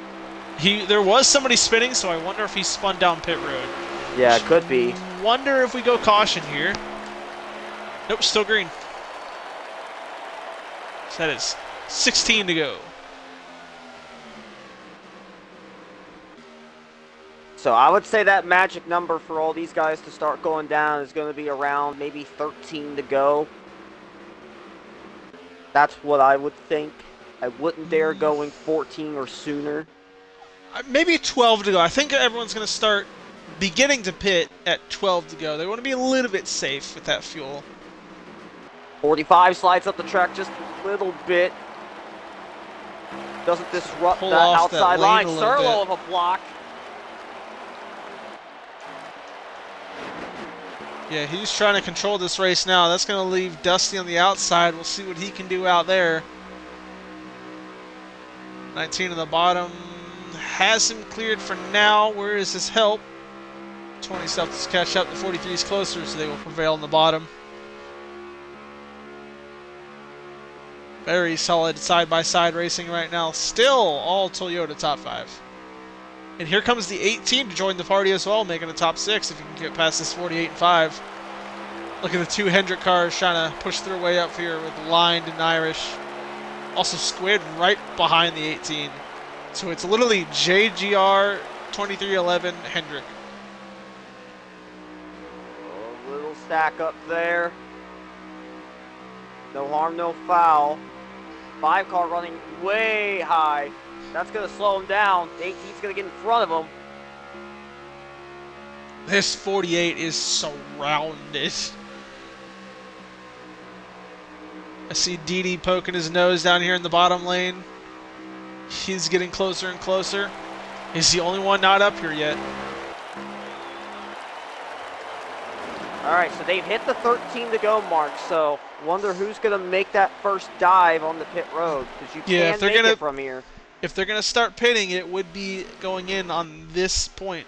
There was somebody spinning, so I wonder if he spun down pit road. Yeah, it could be. Wonder if we go caution here. Nope, still green. So that is 16 to go. So I would say that magic number for all these guys to start going down is going to be around maybe 13 to go. That's what I would think. I wouldn't dare going 14 or sooner. Maybe 12 to go. I think everyone's going to start beginning to pit at 12 to go. They want to be a little bit safe with that fuel. 45 slides up the track just a little bit. Doesn't disrupt that outside line. Serlo of a block. Yeah, he's trying to control this race now. That's going to leave Dusty on the outside. We'll see what he can do out there. 19 on the bottom. Has him cleared for now. Where is his help? 20 stuff to catch up. The 43 is closer, so they will prevail on the bottom. Very solid side-by-side racing right now. Still all Toyota top 5. And here comes the 18 to join the party as well, making a top 6 if you can get past this 48 and 5. Look at the 2 Hendrick cars trying to push their way up here with Lined and Irish. Also Squid right behind the 18. So it's literally JGR 2311 Hendrick. A little stack up there. No harm, no foul. 5 car running way high. That's going to slow him down. 18's going to get in front of him. This 48 is surrounded. I see Didi poking his nose down here in the bottom lane. He's getting closer and closer. He's the only one not up here yet. All right, so they've hit the 13 to go mark, so wonder who's going to make that first dive on the pit road, because you Yeah, can make it from here. If they're going to start pitting, it would be going in on this point.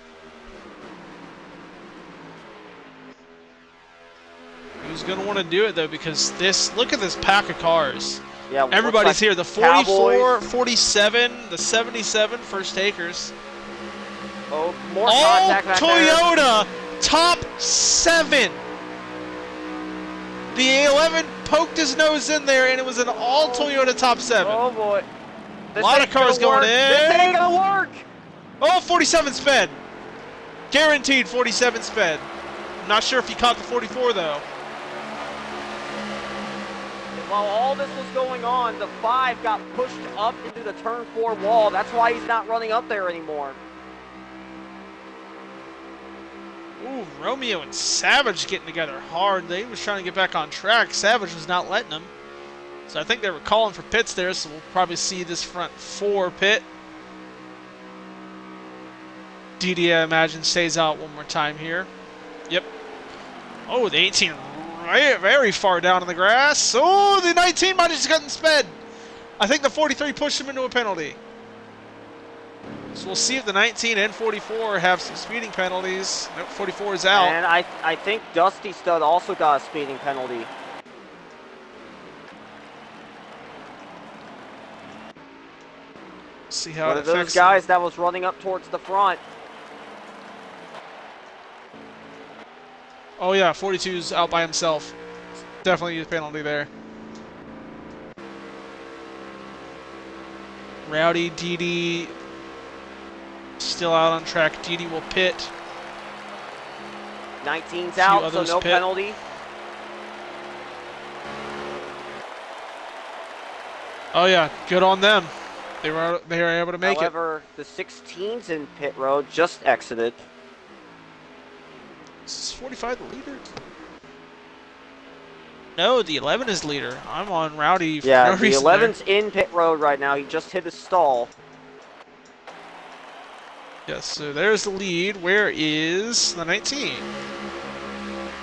Who's going to want to do it, though, because look at this pack of cars. Yeah, everybody's like here. The 44, Cowboys. 47, the 77 first takers. Oh, more All contact back Toyota top 7. The 11 poked his nose in there, and it was an all Toyota top 7. Oh boy. A lot of cars going in. This ain't gonna work. Oh, 47 sped. Guaranteed 47 sped. I'm not sure if he caught the 44, though. While all this was going on, the 5 got pushed up into the turn 4 wall. That's why he's not running up there anymore. Ooh, Romeo and Savage getting together hard. They was trying to get back on track. Savage was not letting them. So I think they were calling for pits there, so we'll probably see this front 4 pit. Didi, I imagine, stays out one more time here. Yep. Oh, the 18 very far down in the grass. Oh, the 19 might have just gotten sped. I think the 43 pushed him into a penalty. So we'll see if the 19 and 44 have some speeding penalties. Nope, 44 is out. And I think Dusty Stud also got a speeding penalty. See how One it of those affects guys that was running up towards the front. Oh yeah, 42's out by himself. Definitely a penalty there. Rowdy, Didi, still out on track. Didi will pit. 19's out, so no pit. penalty. Oh yeah, good on them. They were able to make it. However, the 16's in pit road just exited. Is 45 the leader? No, the 11 is leader. I'm on Rowdy for Yeah, no the reason 11's there. in pit road right now. He just hit his stall. Yes, so there's the lead. Where is the 19?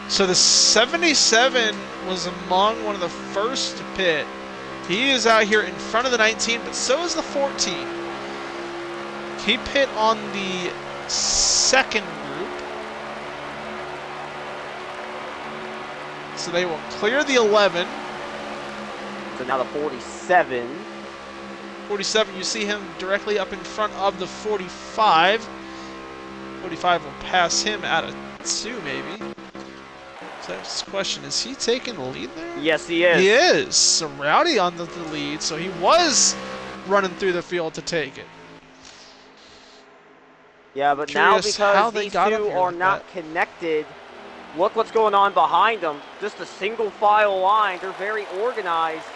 So the 77 was among one of the first to pit. He is out here in front of the 19, but so is the 14. He pit on the second group. So they will clear the 11. So now the 47. 47, you see him directly up in front of the 45. 45 will pass him out of 2, maybe. So that's the question. Is he taking the lead there? Yes, he is. He is. So Rowdy on the lead, so he was running through the field to take it. Yeah, but Curious now how because they these got up two here are like not that. connected, look what's going on behind them. Just a single file line. They're very organized.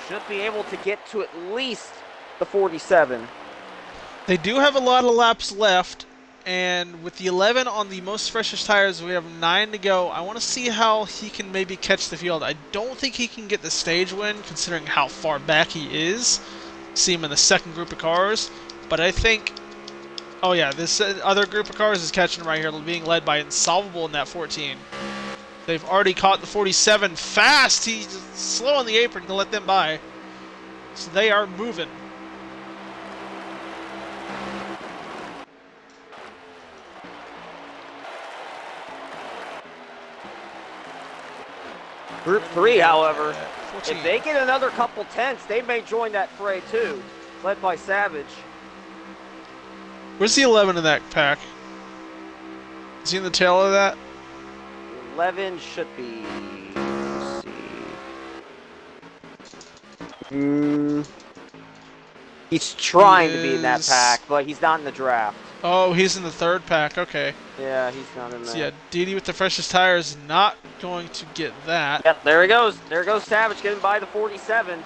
Should be able to get to at least the 47. They do have a lot of laps left, and with the 11 on the most freshest tires, we have 9 to go. I want to see how he can maybe catch the field. I don't think he can get the stage win, considering how far back he is. See him in the second group of cars, but I think... Oh yeah, this other group of cars is catching right here, being led by Insolvable in that 14. They've already caught the 47 fast. He's slow on the apron to let them by. So they are moving. Group 3, however, 14. if they get another couple tenths, they may join that fray too, led by Savage. Where's the 11 in that pack? Is he in the tail of that? 11 should be. Let's see. He's trying to be in that Is- pack, but he's not in the draft. Oh, he's in the third pack. Okay. Yeah, he's not in there. So yeah, Didi with the freshest tires not going to get that. Yep, there he goes. There goes Savage getting by the 47.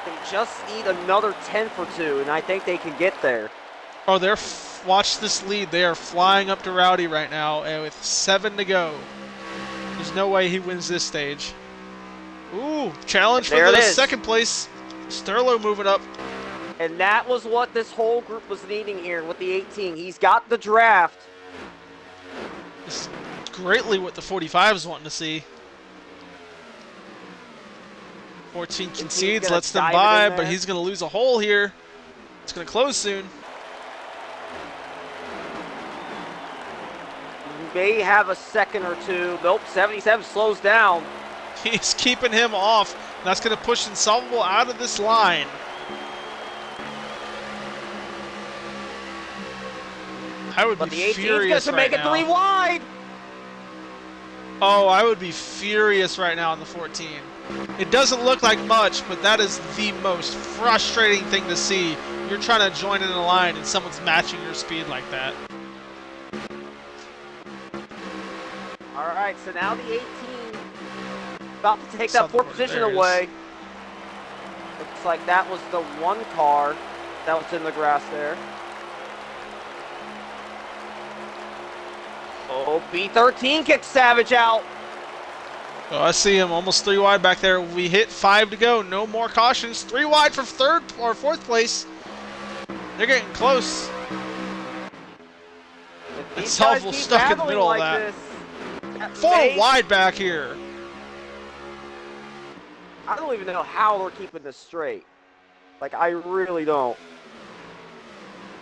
They just need another tenth or two, and I think they can get there. Oh, watch this lead. They are flying up to Rowdy right now, and with 7 to go. There's no way he wins this stage. Ooh, challenge for There it the is. second place. Sterlo moving up. And that was what this whole group was needing here with the 18. He's got the draft. This is greatly what the 45 is wanting to see. 14 concedes, gonna lets them dive it by, in but there. he's going to lose a hole here. It's going to close soon. May have a second or two. Nope, 77 slows down. He's keeping him off. And that's going to push Insolvable out of this line. I would But be the 18's furious gonna right make it now. 3 wide. Oh, I would be furious right now on the 14. It doesn't look like much, but that is the most frustrating thing to see. You're trying to join in a line and someone's matching your speed like that. All right, so now the 18 about to take that Something fourth over position there is- away. Looks like that was the one car that was in the grass there. Oh, B13 kicks Savage out. Oh, I see him almost 3 wide back there. We hit 5 to go. No more cautions. 3 wide for third or fourth place. They're getting close. If these It's guys awful keep stuck in the battling middle of like that. this, 4 may- wide back here. I don't even know how they're keeping this straight. Like, I really don't.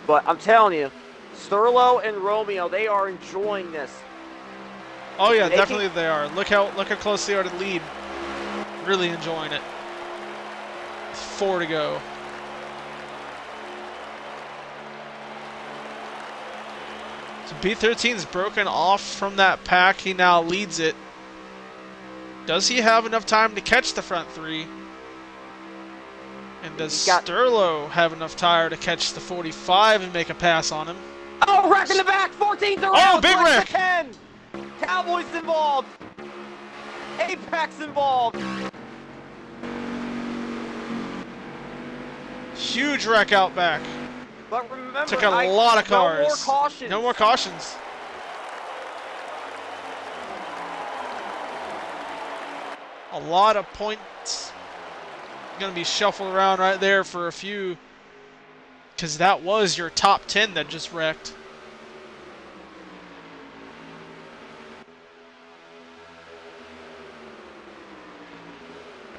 But I'm telling you, Sterlo and Romeo, they are enjoying this. Oh yeah, They definitely they are. Look how close they are to lead. Really enjoying it. 4 to go. So B13's broken off from that pack. He now leads it. Does he have enough time to catch the front 3? And does Sterlo have enough tire to catch the 45 and make a pass on him? Oh, wreck in the back, 14th around. Oh, big wreck. 10. Cowboys involved. Apex involved. Huge wreck out back. But remember, Took out a lot of cars. No more cautions. No more cautions. A lot of points going to be shuffled around right there for a few, because that was your top 10 that just wrecked.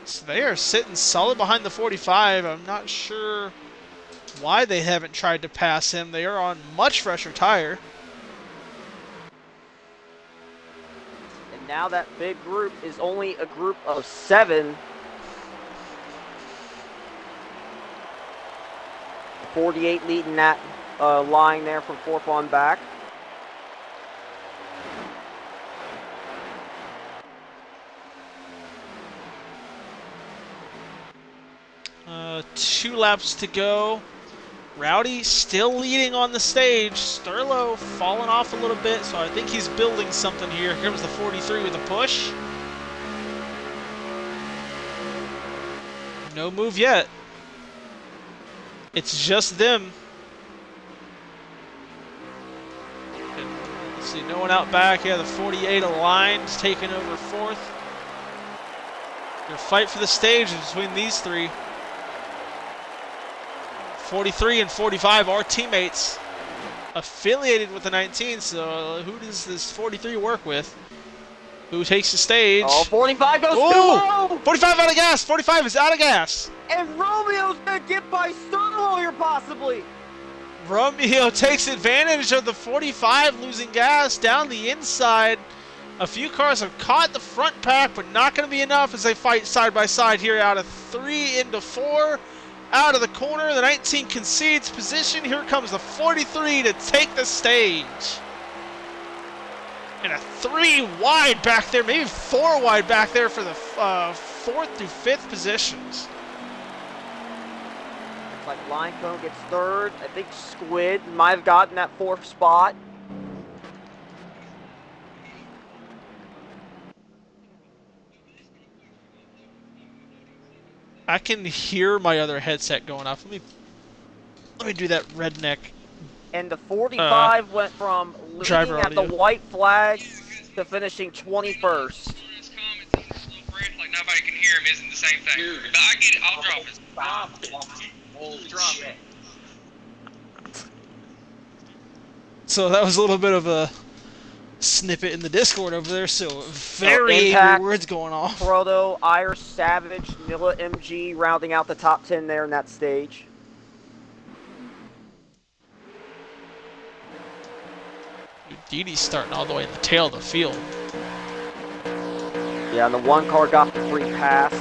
So they are sitting solid behind the 45. I'm not sure why they haven't tried to pass him. They are on much fresher tire. And now that big group is only a group of 7. 48 leading that line there from 4th on back. Two laps to go. Rowdy still leading on the stage. Sterlo falling off a little bit, so I think he's building something here. Here comes the 43 with a push. No move yet. It's just them. And, let's see, no one out back. Yeah, the 48 aligned, taking over 4th. Their fight for the stage is between these 3. 43 and 45 are teammates affiliated with the 19, so who does this 43 work with? Who takes the stage? Oh, 45 goes too Ooh! low! 45 out of gas! 45 is out of gas! And Romeo's gonna get by Sterlo here possibly! Romeo takes advantage of the 45 losing gas down the inside. A few cars have caught the front pack, but not going to be enough as they fight side by side here out of 3 into 4. Out of the corner, the 19 concedes position. Here comes the 43 to take the stage. And a 3 wide back there, maybe 4 wide back there for the 4th through 5th positions. Looks like Linecone gets 3rd. I think Squid might have gotten that 4th spot. I can hear my other headset going off. Let me do that redneck. And the 45 went from leading driver at the audio. white flag to finishing 21st. Like nobody can hear him. same thing. Dude. But I get it. I'll drop it. Stop. Holy Drop shit. So that was a little bit of a snippet in the Discord over there, so very angry Impact, words going off. Proto, Irish Savage, Nilla MG rounding out the top 10 there in that stage. Didi's starting all the way in the tail of the field. Yeah, and the one car got the free pass.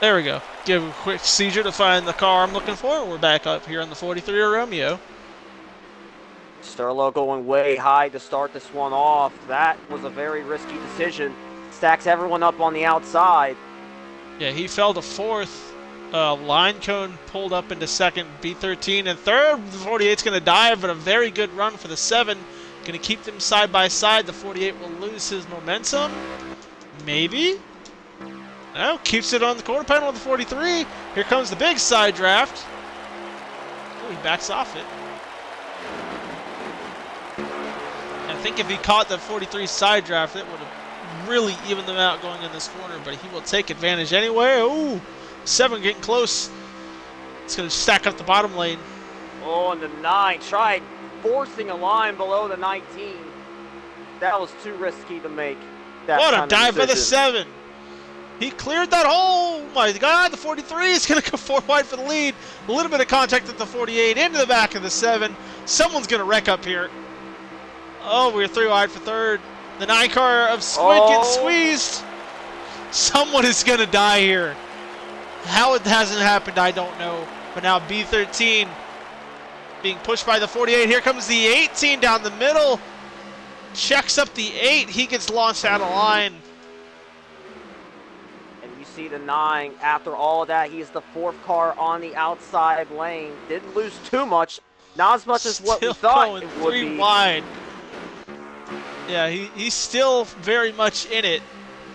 There we go. Give a quick seizure to find the car I'm looking for. We're back up here on the 43 Romeo. Sterlo going way high to start this one off. That was a very risky decision. Stacks everyone up on the outside. Yeah, he fell to fourth. Line cone pulled up into second. B13 and third. The 48's going to dive, but a very good run for the 7. Going to keep them side by side. The 48 will lose his momentum. Maybe. No, keeps it on the quarter panel of the 43. Here comes the big side draft. Oh, he backs off it. I think if he caught the 43 side draft, it would have really evened them out going in this corner, but he will take advantage anyway. Ooh, 7 getting close. It's going to stack up the bottom lane. Oh, and the 9 tried forcing a line below the 19. That was too risky to make. That What kind a of dive by the decision. 7. He cleared that hole. Oh my God, the 43 is going to go 4 wide for the lead. A little bit of contact at the 48 into the back of the 7. Someone's going to wreck up here. Oh, we're 3 wide for third. The 9 car of Squid gets squeezed. Someone is going to die here. How it hasn't happened, I don't know. But now B13 being pushed by the 48. Here comes the 18 down the middle. Checks up the 8. He gets launched out of line. And you see the 9. After all of that, he's the 4th car on the outside lane. Didn't lose too much. Not as much as what we Still thought going it would 3 be. wide. Yeah, he's still very much in it.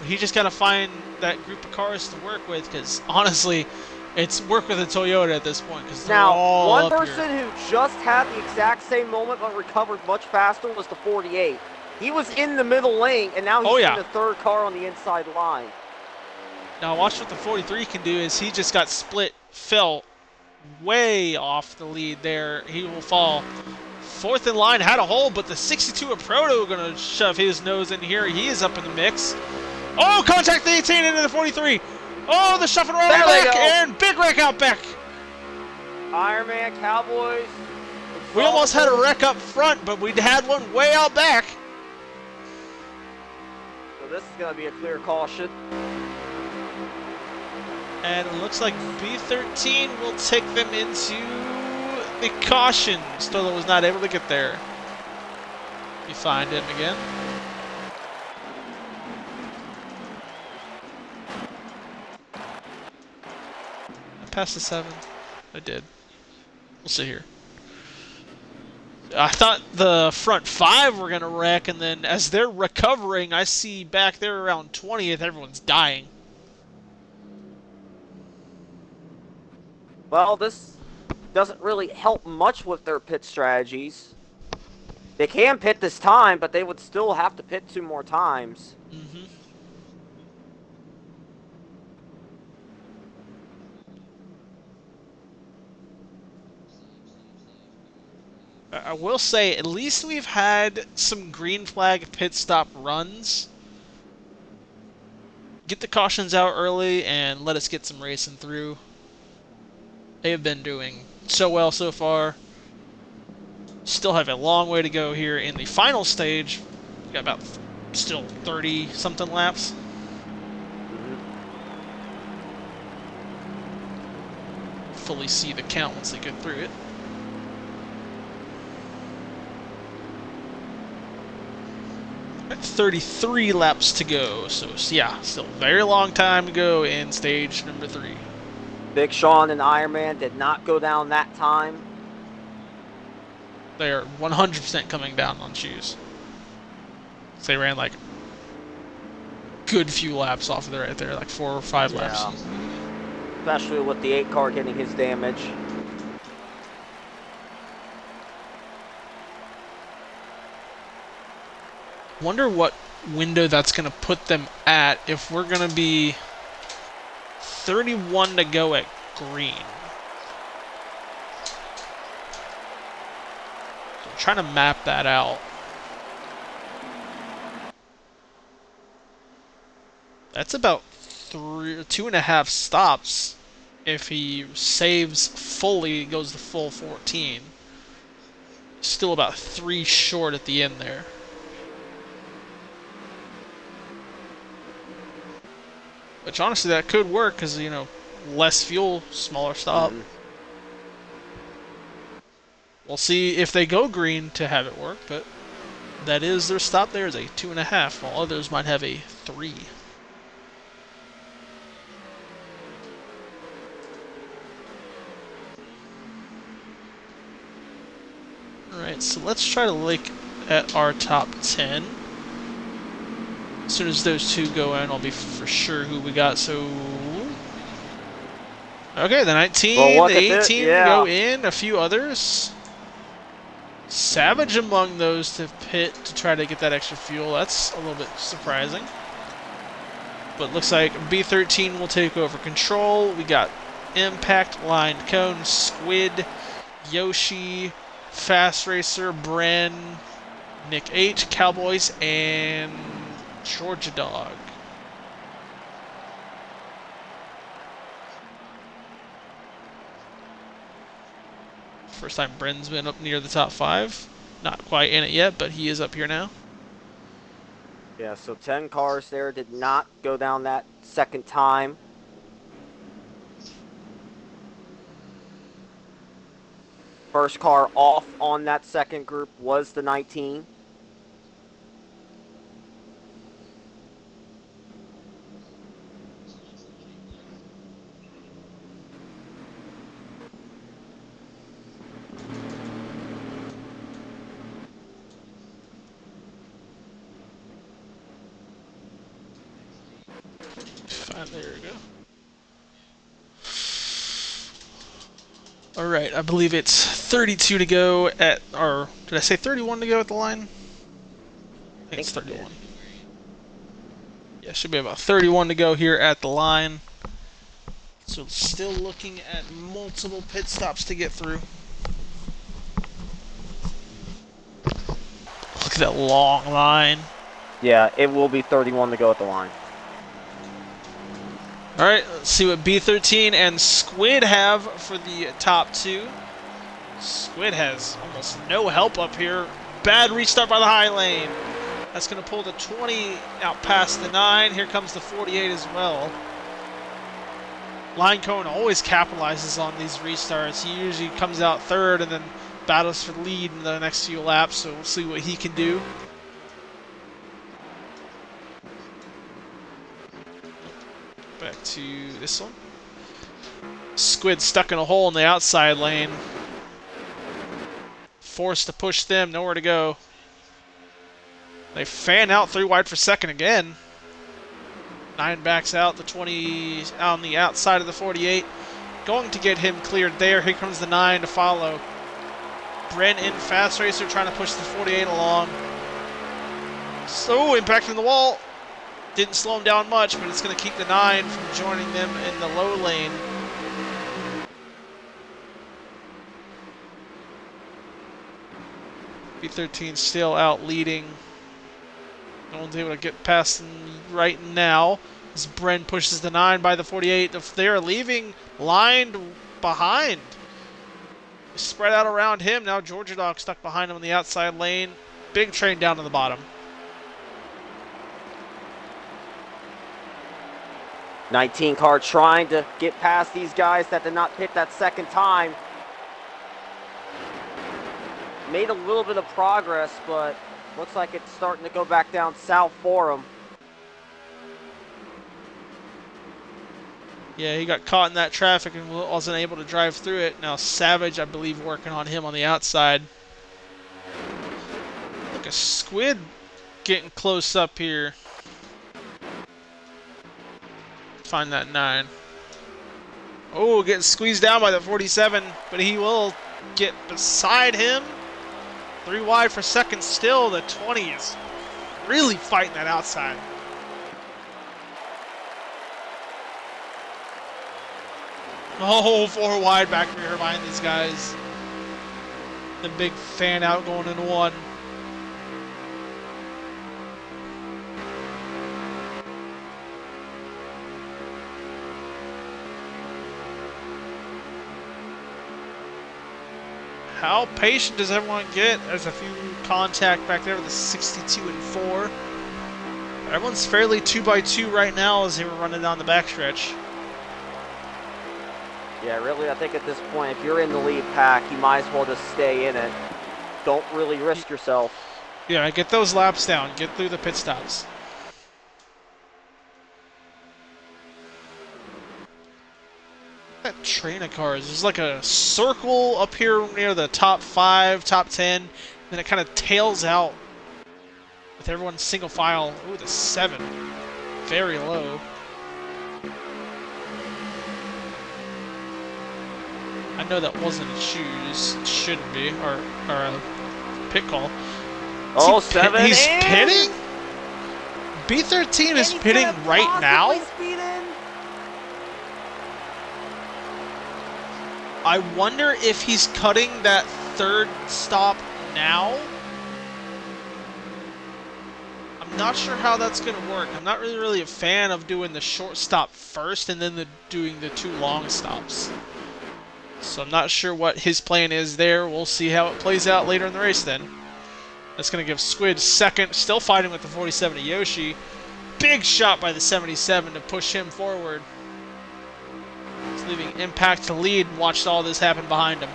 He just got to find that group of cars to work with, because honestly, it's work with a Toyota at this point, because they're Now, all one up person here. who just had the exact same moment but recovered much faster was the 48. He was in the middle lane, and now he's in the 3rd car on the inside line. Now watch what the 43 can do. Is he just got split, fell way off the lead there. He will fall. 4th in line, had a hole, but the 62 of Proto going to shove his nose in here. He is up in the mix. Oh, contact the 18 into the 43. Oh, the shuffle around There they back, go. and big wreck out back. Ironman, Cowboys. We almost had a wreck up front, but we had one way out back. So this is going to be a clear caution. And it looks like B13 will take them into the caution. Stola was not able to get there. You find him again. I passed the 7. I did. We'll see here. I thought the front 5 were going to wreck, and then as they're recovering, I see back there around 20th, everyone's dying. Well, this doesn't really help much with their pit strategies. They can pit this time, but they would still have to pit 2 more times. Mm-hmm. I will say, at least we've had some green flag pit stop runs. Get the cautions out early and let us get some racing through. They have been doing so well so far. Still have a long way to go here in the final stage. We got about still 30-something laps. Fully see the count once they get through it. Got 33 laps to go, so yeah, still a very long time to go in stage number 3. Big Sean and Ironman did not go down that time. They are 100% coming down on shoes. So they ran like good few laps off of there right there, like 4 or 5 laps. Especially with the 8 car getting his damage. Wonder what window that's going to put them at if we're going to be 31 to go at green. So I'm trying to map that out. That's about 2.5 stops. If he saves fully, it goes to full 14. Still about 3 short at the end there. Which honestly, that could work because, you know, less fuel, smaller stop. We'll see if they go green to have it work, but that is their stop there is a 2.5, while others might have a 3. Alright, so let's try to look at our top 10. As soon as those two go in, I'll be for sure who we got. So, okay, the 19, the 18 go in, a few others. Savage among those to pit to try to get that extra fuel. That's a little bit surprising. But looks like B13 will take over control. We got Impact, Lined Cone, Squid, Yoshi, Fast Racer, Bren, Nick H, Cowboys, and Georgia Dog. First time Bren's been up near the top 5. Not quite in it yet, but he is up here now. Yeah, so 10 cars there did not go down that second time. First car off on that second group was the 19. There we go. Alright, I believe it's 32 to go at, or did I say 31 to go at the line? I think it's 31. Yeah, should be about 31 to go here at the line. So still looking at multiple pit stops to get through. Look at that long line. Yeah, it will be 31 to go at the line. Alright, let's see what B13 and Squid have for the top 2. Squid has almost no help up here. Bad restart by the high lane. That's going to pull the 20 out past the 9. Here comes the 48 as well. Line Cone always capitalizes on these restarts. He usually comes out third and then battles for the lead in the next few laps, so we'll see what he can do. Back to this one. Squid stuck in a hole in the outside lane. Forced to push them, nowhere to go. They fan out 3 wide for second again. 9 backs out, the 20 on the outside of the 48. Going to get him cleared there. Here comes the 9 to follow. Bren in Fast Racer trying to push the 48 along. So impacting the wall. Didn't slow him down much, but it's going to keep the 9 from joining them in the low lane. B13 still out leading. No one's able to get past them right now. As Bren pushes the 9 by the 48. They're leaving lined behind. Spread out around him. Now Georgia Dog stuck behind him on the outside lane. Big train down to the bottom. 19 car trying to get past these guys that did not pit that second time. Made a little bit of progress, but looks like it's starting to go back down south for him. Yeah, he got caught in that traffic and wasn't able to drive through it. Now Savage, I believe, working on him on the outside. Look, a Squid getting close up here. Find that 9. Oh, getting squeezed down by the 47, but he will get beside him. 3 wide for second still, the 20s. really fighting that outside. Oh, 4 wide back rear behind these guys. The big fan out going into 1. How patient does everyone get? There's a few contact back there with the 62 and 4. Everyone's fairly 2x2 right now as they were running down the backstretch. Yeah, really, I think at this point, if you're in the lead pack, you might as well just stay in it. Don't really risk yourself. Yeah, get those laps down. Get through the pit stops. That train of cars. There's like a circle up here near the top 5, top 10. Then it kind of tails out with everyone single file. Ooh, the 7. Very low. I know that wasn't a choose. It shouldn't be. Or a pit call. Oh, Is he 7 He's in? pitting? B13 is And pitting he's gonna right now? possibly speed in? I wonder if he's cutting that 3rd stop now. I'm not sure how that's going to work. I'm not really a fan of doing the short stop first and then doing the 2 long stops. So I'm not sure what his plan is there. We'll see how it plays out later in the race then. That's going to give Squid 2nd. Still fighting with the 47 of Yoshi. Big shot by the 77 to push him forward. He's leaving Impact to lead and watched all this happen behind him.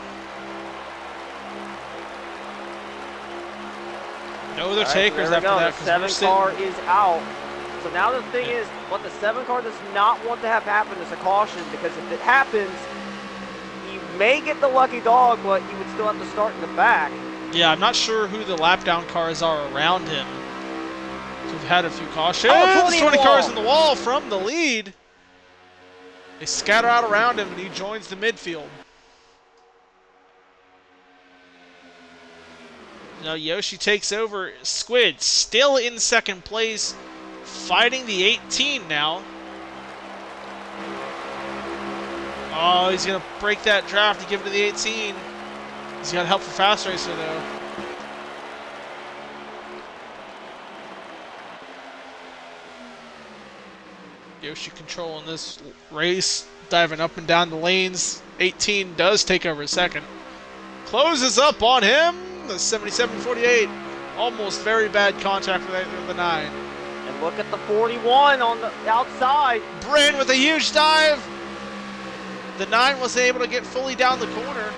No other takers after that. The 7 car is out. So now the thing is, what the 7 car does not want to have happen is a caution, because if it happens, you may get the lucky dog, but you would still have to start in the back. Yeah, I'm not sure who the lap down cars are around him. So we've had a few cautions. Oh, 20 cars in the wall from the lead. They scatter out around him and he joins the midfield. Now Yoshi takes over. Squid still in 2nd place, fighting the 18 now. Oh, he's going to break that draft to give it to the 18. He's got help for Fast Racer, though. Yoshi controlling this race, diving up and down the lanes. 18 does take over 2nd. Closes up on him. The 77-48. Almost very bad contact with the 9. And look at the 41 on the outside. Bren with a huge dive. The 9 wasn't able to get fully down the corner.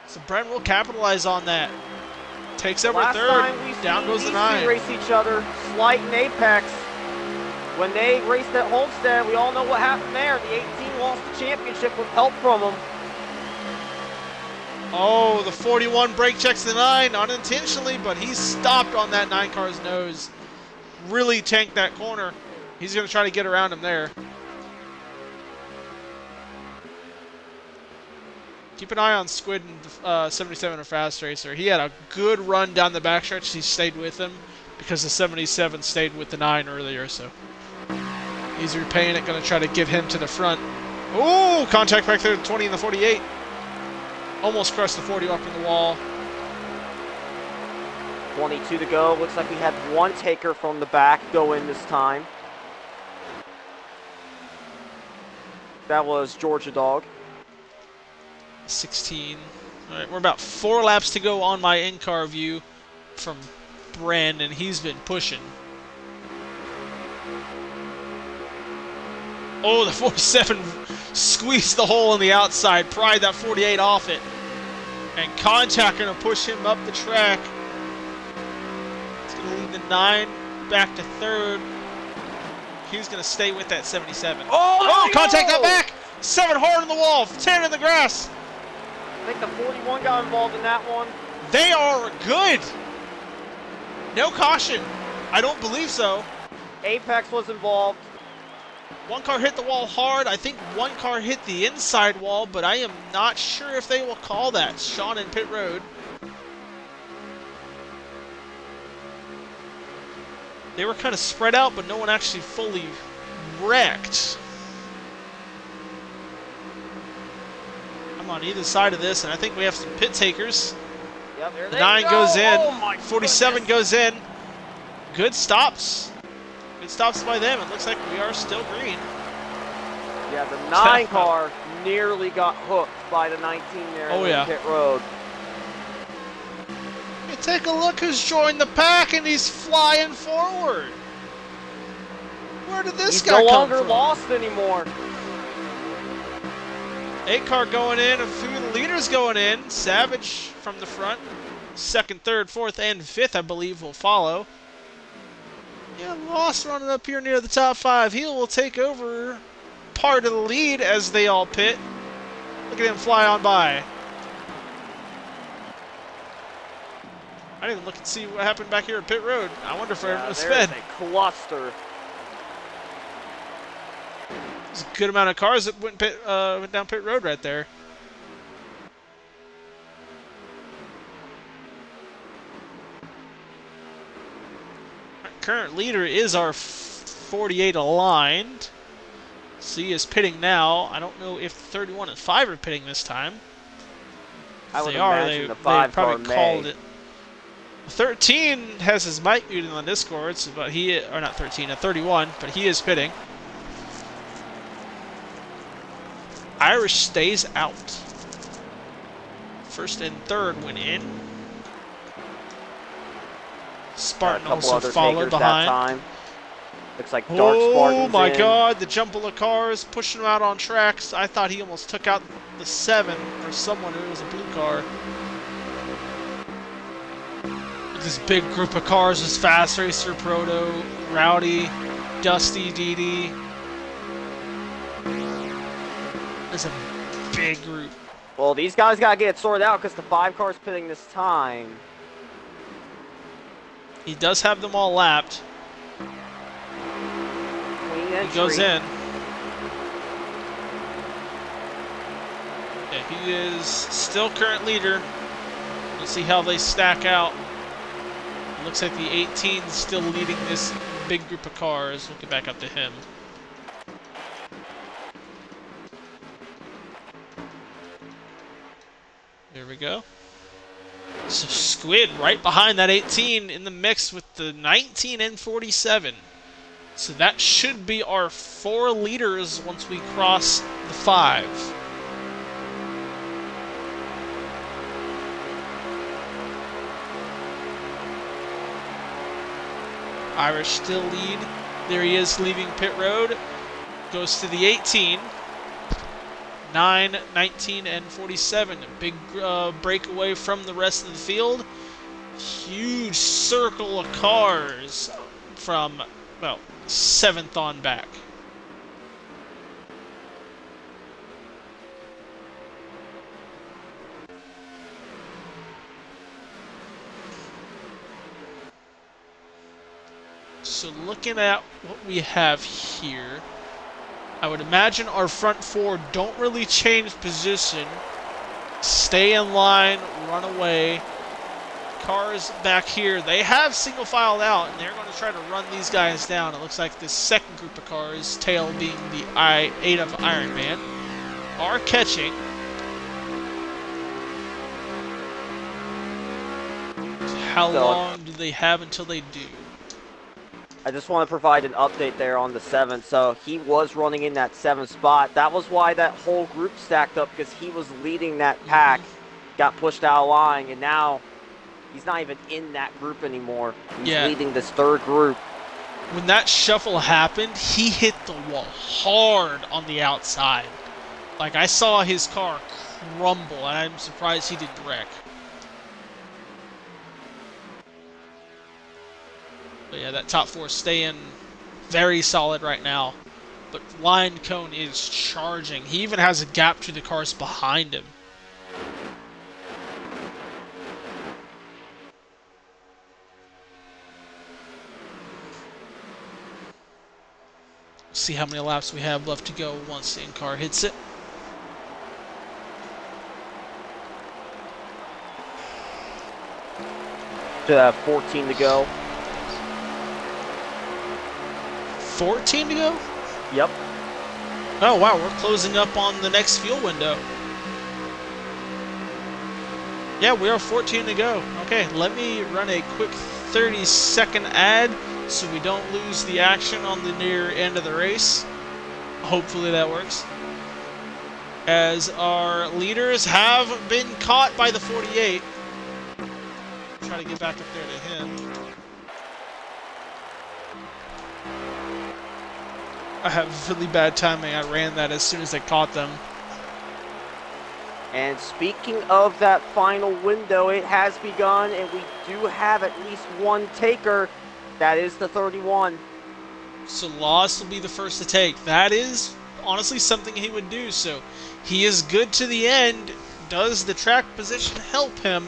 So Bren will capitalize on that. Takes over Last 3rd. time we Down goes the these 9. two race each other, Slight and Apex. When they raced at Homestead, we all know what happened there. The 18 lost the championship with help from them. Oh, the 41 brake checks the 9 unintentionally, but he stopped on that 9 car's nose. Really tanked that corner. He's going to try to get around him there. Keep an eye on Squid and 77 or Fast Racer. He had a good run down the backstretch. He stayed with him because the 77 stayed with the 9 earlier. So he's repaying it. Going to try to get him to the front. Oh, contact back there, the 20 and the 48. Almost crushed the 40 up in the wall. 22 to go. Looks like we had 1 taker from the back go in this time. That was Georgia Dog. 16. All right, we're about 4 laps to go on my in-car view from Bren, and he's been pushing. Oh, the 47 squeezed the hole on the outside, pried that 48 off it, and Contact going to push him up the track. It's going to leave the 9 back to 3rd. He's going to stay with that 77. Oh, Contact got back! 7 hard on the wall, 10 in the grass. I think the 41 got involved in that one. They are good. No caution. I don't believe so. Apex was involved. 1 car hit the wall hard. I think 1 car hit the inside wall, but I am not sure if they will call that. Sean in pit road. They were kind of spread out, but no one actually fully wrecked. I'm on either side of this, and I think we have some pit takers. Yep, there The they 9 go. goes in. Oh my 47 goodness. goes in. Good stops. Good stops by them. It looks like we are still green. Yeah, the 9 car nearly got hooked by the 19 there Oh, in yeah. pit road. Hey, take a look who's joined the pack, and he's flying forward. Where did this He's guy no come longer from? lost anymore. 8 car going in, a few of the leaders going in. Savage from the front. 2nd, 3rd, 4th, and 5th, I believe, will follow. Yeah, Lost running up here near the top 5. He will take over part of the lead as they all pit. Look at him fly on by. I didn't even look and see what happened back here at pit road. I wonder if everyone was There's sped. a cluster. There's a good amount of cars that went down pit road right there. Our current leader is our 48 aligned. C is pitting now. I don't know if 31 and 5 are pitting this time. I If would they are, imagine they the 5 car probably called may. it. 13 has his mic muted on Discord, but or not 13, 31, but he is pitting. Irish stays out. 1st and 3rd went in. Spartan A couple also other followed takers behind. that time. Looks like Dark Spartan's Oh my in. god, the jumble of cars pushing him out on tracks. I thought he almost took out the 7 or someone who was a blue car. This big group of cars was Fast Racer, Proto, Rowdy, Dusty, DD. It's a big group. Well, these guys gotta get it sorted out because the 5 car's pitting this time. He does have them all lapped. Clean entry. He goes in. Yeah, he is still current leader. We'll see how they stack out. It looks like the 18 is still leading this big group of cars. We'll get back up to him. There we go. So Squid right behind that 18 in the mix with the 19 and 47. So that should be our 4 leaders once we cross the 5. Irish still lead. There he is leaving pit road. Goes to the 18. 9, 19, and 47. A big breakaway from the rest of the field. Huge circle of cars from, well, 7th on back. So looking at what we have here, I would imagine our front 4 don't really change position. Stay in line, run away. Cars back here, they have single filed out, and they're going to try to run these guys down. It looks like this second group of cars, tail being the I-8 of Iron Man, are catching. How long do they have until they do? I just want to provide an update there on the 7. So he was running in that 7th spot. That was why that whole group stacked up, because he was leading that pack, got pushed out of line, and now he's not even in that group anymore. He's leading this 3rd group. When that shuffle happened, he hit the wall hard on the outside. Like, I saw his car crumble, and I'm surprised he didn't wreck. But yeah, that top 4 staying very solid right now. But Lion Cone is charging. He even has a gap to the cars behind him. See how many laps we have left to go once the in-car hits it. To 14 to go. 14 to go? Yep. Oh, wow, we're closing up on the next fuel window. Yeah, we are 14 to go. Okay, let me run a quick 30-second ad so we don't lose the action on the near end of the race. Hopefully that works. As our leaders have been caught by the 48. Try to get back up there to him. I have really bad timing. I ran that as soon as I caught them. And speaking of that final window, it has begun, and we do have at least one taker. That is the 31. So Lost will be the first to take. That is honestly something he would do. So he is good to the end. Does the track position help him?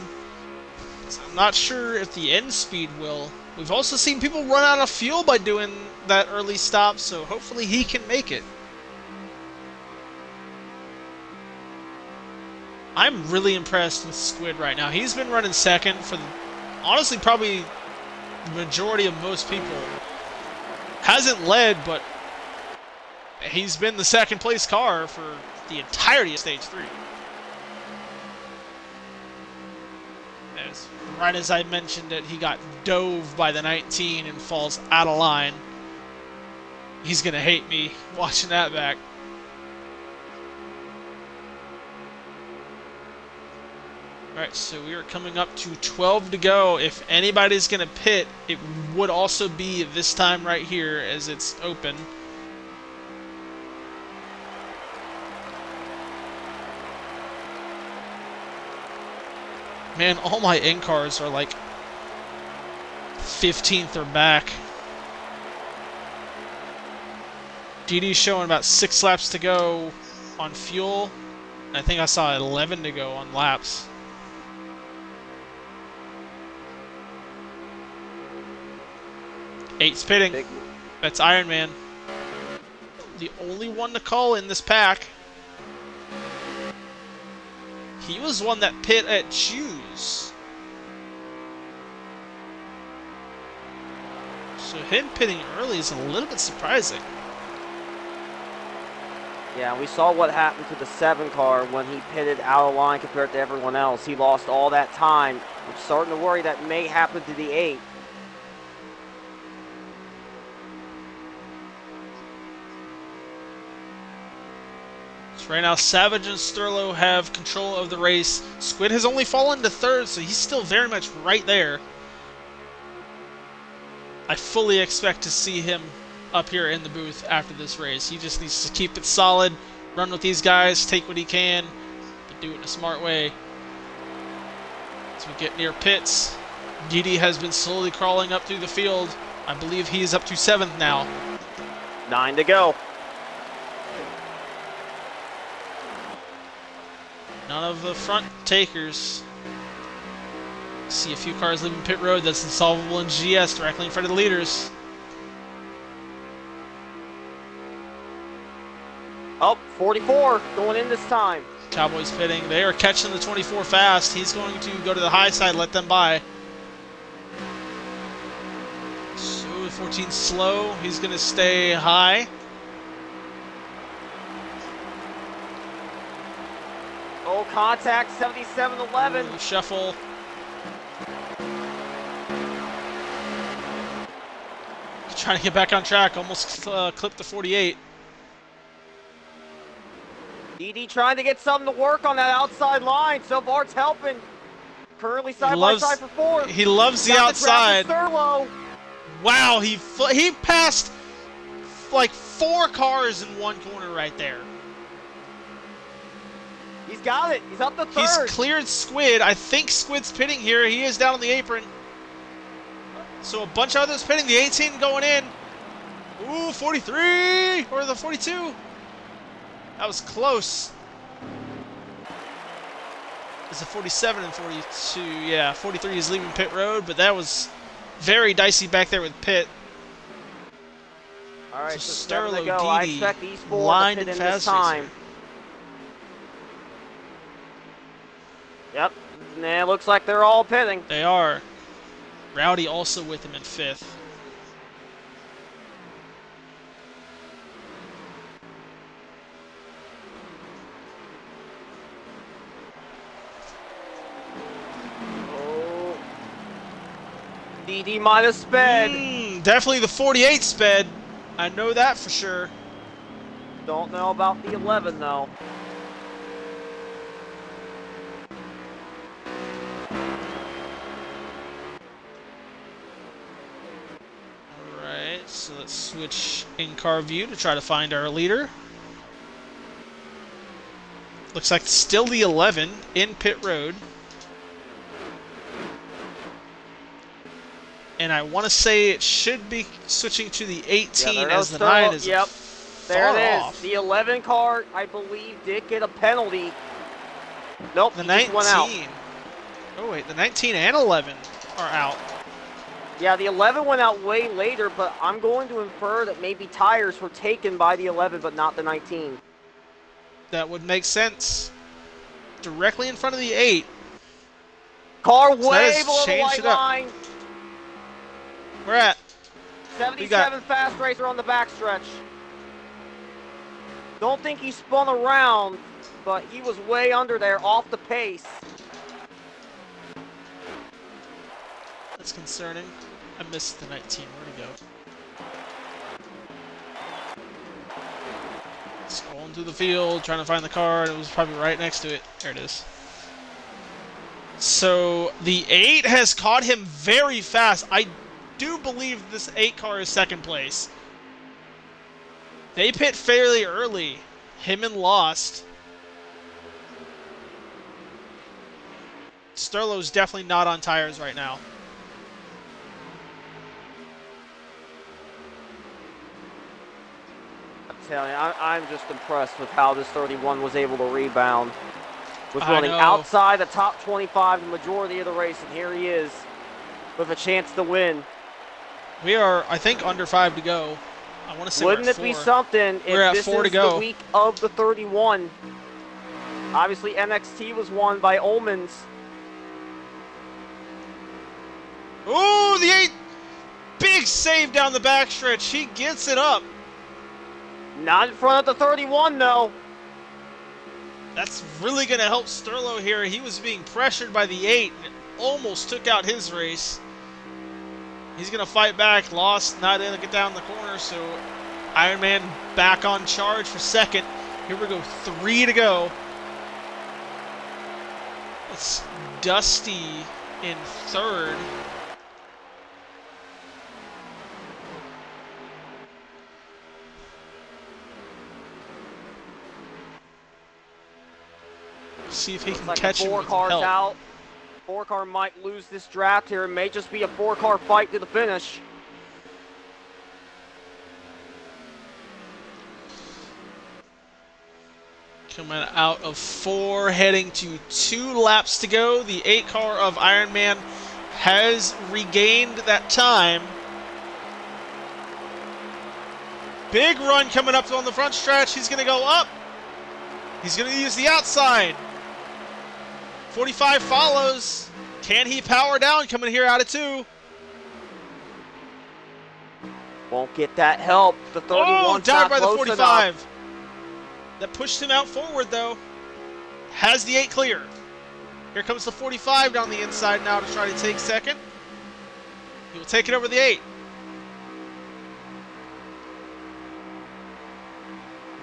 So I'm not sure if the end speed will. We've also seen people run out of fuel by doing that early stop, so hopefully he can make it. I'm really impressed with Squid right now. He's been running second for, honestly, probably the majority of most people. Hasn't led, but he's been the second place car for the entirety of Stage 3. Right as I mentioned it, he got dove by the 19 and falls out of line. He's going to hate me watching that back. Alright, so we are coming up to 12 to go. If anybody's going to pit, it would also be this time right here as it's open. Man, all my in-cars are like 15th or back. DD's showing about 6 laps to go on fuel. I think I saw 11 to go on laps. Eight's pitting. That's Iron Man. The only one to call in this pack. He was one that pit at Choose. So him pitting early is a little bit surprising. Yeah, we saw what happened to the 7 car when he pitted out of line compared to everyone else. He lost all that time. I'm starting to worry that may happen to the 8. So right now, Savage and Sterlo have control of the race. Squid has only fallen to 3rd, so he's still very much right there. I fully expect to see him up here in the booth after this race. He just needs to keep it solid, run with these guys, take what he can, but do it in a smart way. As we get near pits, DD has been slowly crawling up through the field. I believe he is up to 7th now. 9 to go. None of the front takers. See a few cars leaving pit road. That's Insolvable and GS directly in front of the leaders. Oh, 44 going in this time. Cowboys pitting. They are catching the 24 fast. He's going to go to the high side, let them by. So 14 slow. He's going to stay high. Oh, contact 77-11. Ooh, shuffle. Trying to get back on track. Almost clipped the 48. DD trying to get something to work on that outside line. So far it's helping. Currently side by side for 4th. He loves the outside. Sterlo. Wow, he passed like 4 cars in one corner right there. He's got it. He's up to 3rd. He's cleared Squid. I think Squid's pitting here. He is down on the apron. So a bunch of others pitting. The 18 going in. Ooh, 43 or the 42. That was close. It's a 47 and 42. Yeah, 43 is leaving pit road, but that was very dicey back there with pit. All right, so so 7 to Sterlo, go. I DD, expect these 4 to lined pit and in this fast time. racer. Yep. Nah, it looks like they're all pitting. They are. Rowdy also with him in 5th. DD minus sped. Definitely the 48 sped. I know that for sure. Don't know about the 11 though. Alright, so let's switch in-car view to try to find our leader. Looks like still the 11 in pit road. And I want to say it should be switching to the 18 as the 9 is Yep, there it is. off. The 11 car, I believe, did get a penalty. Nope, The he just went out. 19. Oh wait, the 19 and 11 are out. Yeah, the 11 went out way later, but I'm going to infer that maybe tires were taken by the 11, but not the 19. That would make sense. Directly in front of the 8. Car So that way has below the changed white it up. line. We're at 77 fast racer on the backstretch. Don't think he spun around, but he was way under there, off the pace. That's concerning. I missed the 19. Where'd he go? Scrolling through the field, trying to find the car, and it was probably right next to it. There it is. So the 8 has caught him very fast. I do believe this 8 car is second place. They pit fairly early. Him and Lost. Sterlo's definitely not on tires right now. I'm telling you, I'm just impressed with how this 31 was able to rebound. Was I running know. outside the top 25 the majority of the race, and here he is with a chance to win. We are, I think, under 5 to go. I want to say Wouldn't we're at it be 4. something We're at if this 4 to is go. the week of the 31? Obviously, NXT was won by Ullman's. Ooh, the 8! Big save down the backstretch. He gets it up. Not in front of the 31, though. That's really going to help Sterlo here. He was being pressured by the 8 and almost took out his race. He's going to fight back. Lost, not able to get down the corner, so Ironman back on charge for second. Here we go, 3 to go. It's Dusty in third. See if he can Like catch him 4 with cars help. out. 4 car might lose this draft here. It may just be a 4 car fight to the finish. Coming out of 4, heading to 2 laps to go. The 8 car of Ironman has regained that time. Big run coming up on the front stretch. He's going to go up. He's going to use the outside. 45 follows. Can he power down coming here out of 2? Won't get that help. The 31's Oh, down not by the close 45. enough. That pushed him out forward, though. Has the 8 clear. Here comes the 45 down the inside now to try to take second. He will take it over the 8.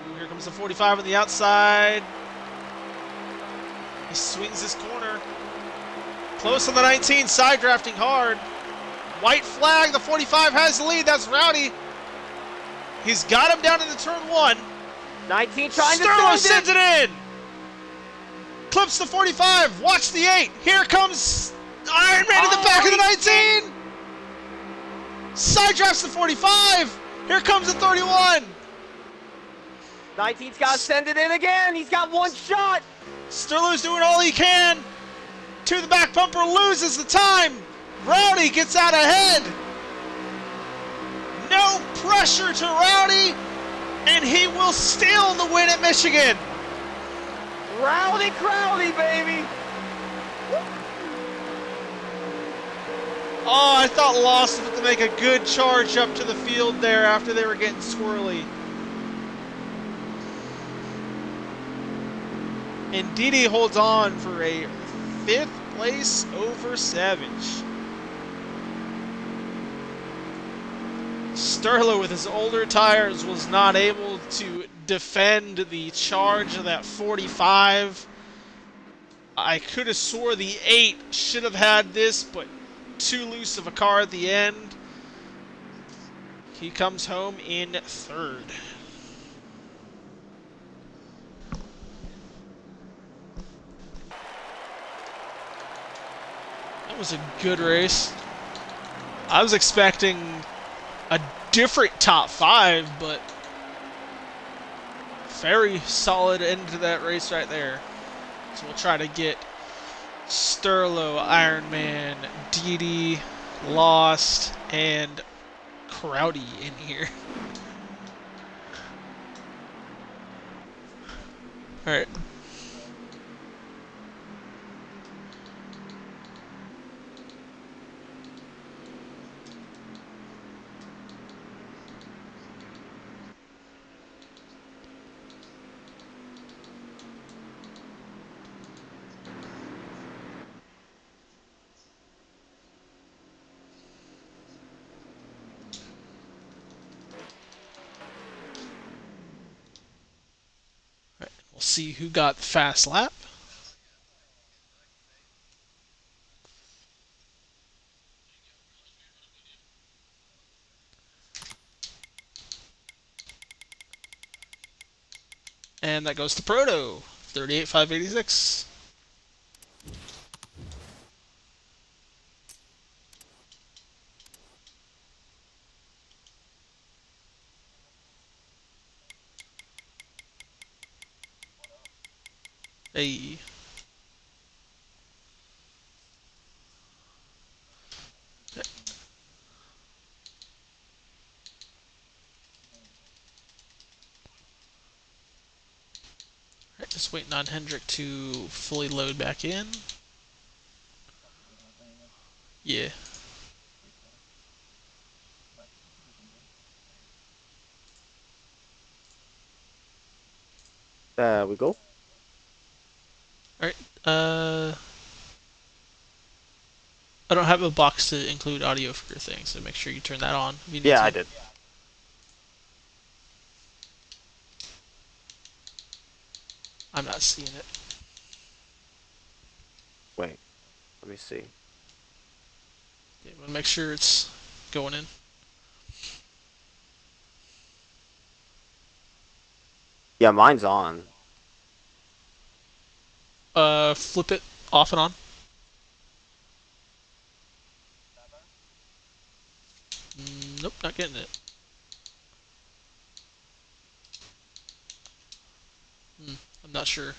Ooh, here comes the 45 on the outside. He swings his corner. Close on the 19, side drafting hard. White flag, the 45 has the lead. That's Rowdy. He's got him down into turn 1. 19 trying Sterlo to sends send it in. Clips the 45. Watch the 8. Here comes Iron Man in the back of the 19. Side drafts the 45. Here comes the 31. 19's got to send it in again. He's got 1 shot. Sterlo's doing all he can. To the back bumper, loses the time. Rowdy gets out ahead. No pressure to Rowdy. And he will steal the win at Michigan. Rowdy Crowdy, baby. Oh, I thought Lost was to make a good charge up to the field there after they were getting squirrely. And Didi holds on for a 5th place over Savage. Sterlo, with his older tires, was not able to defend the charge of that 45. I could have swore the 8 should have had this, but too loose of a car at the end. He comes home in 3rd. That was a good race. I was expecting a different top 5, but very solid end to that race right there. So we'll try to get Sterlo, Ironman, Didi, Lost, and Crowdy in here. Alright. We'll see who got the fast lap. And that goes to Proto, 38,586. Hey. Alright, just waiting on Hendrick to fully load back in. Yeah. There we go. Alright, I don't have a box to include audio for your thing, so make sure you turn that on. If you need Yeah, to. I did. I'm not seeing it. Wait, let me see. Yeah, want to make sure it's going in. Yeah, mine's on. Flip it off and on. Nope, not getting it. I'm not sure.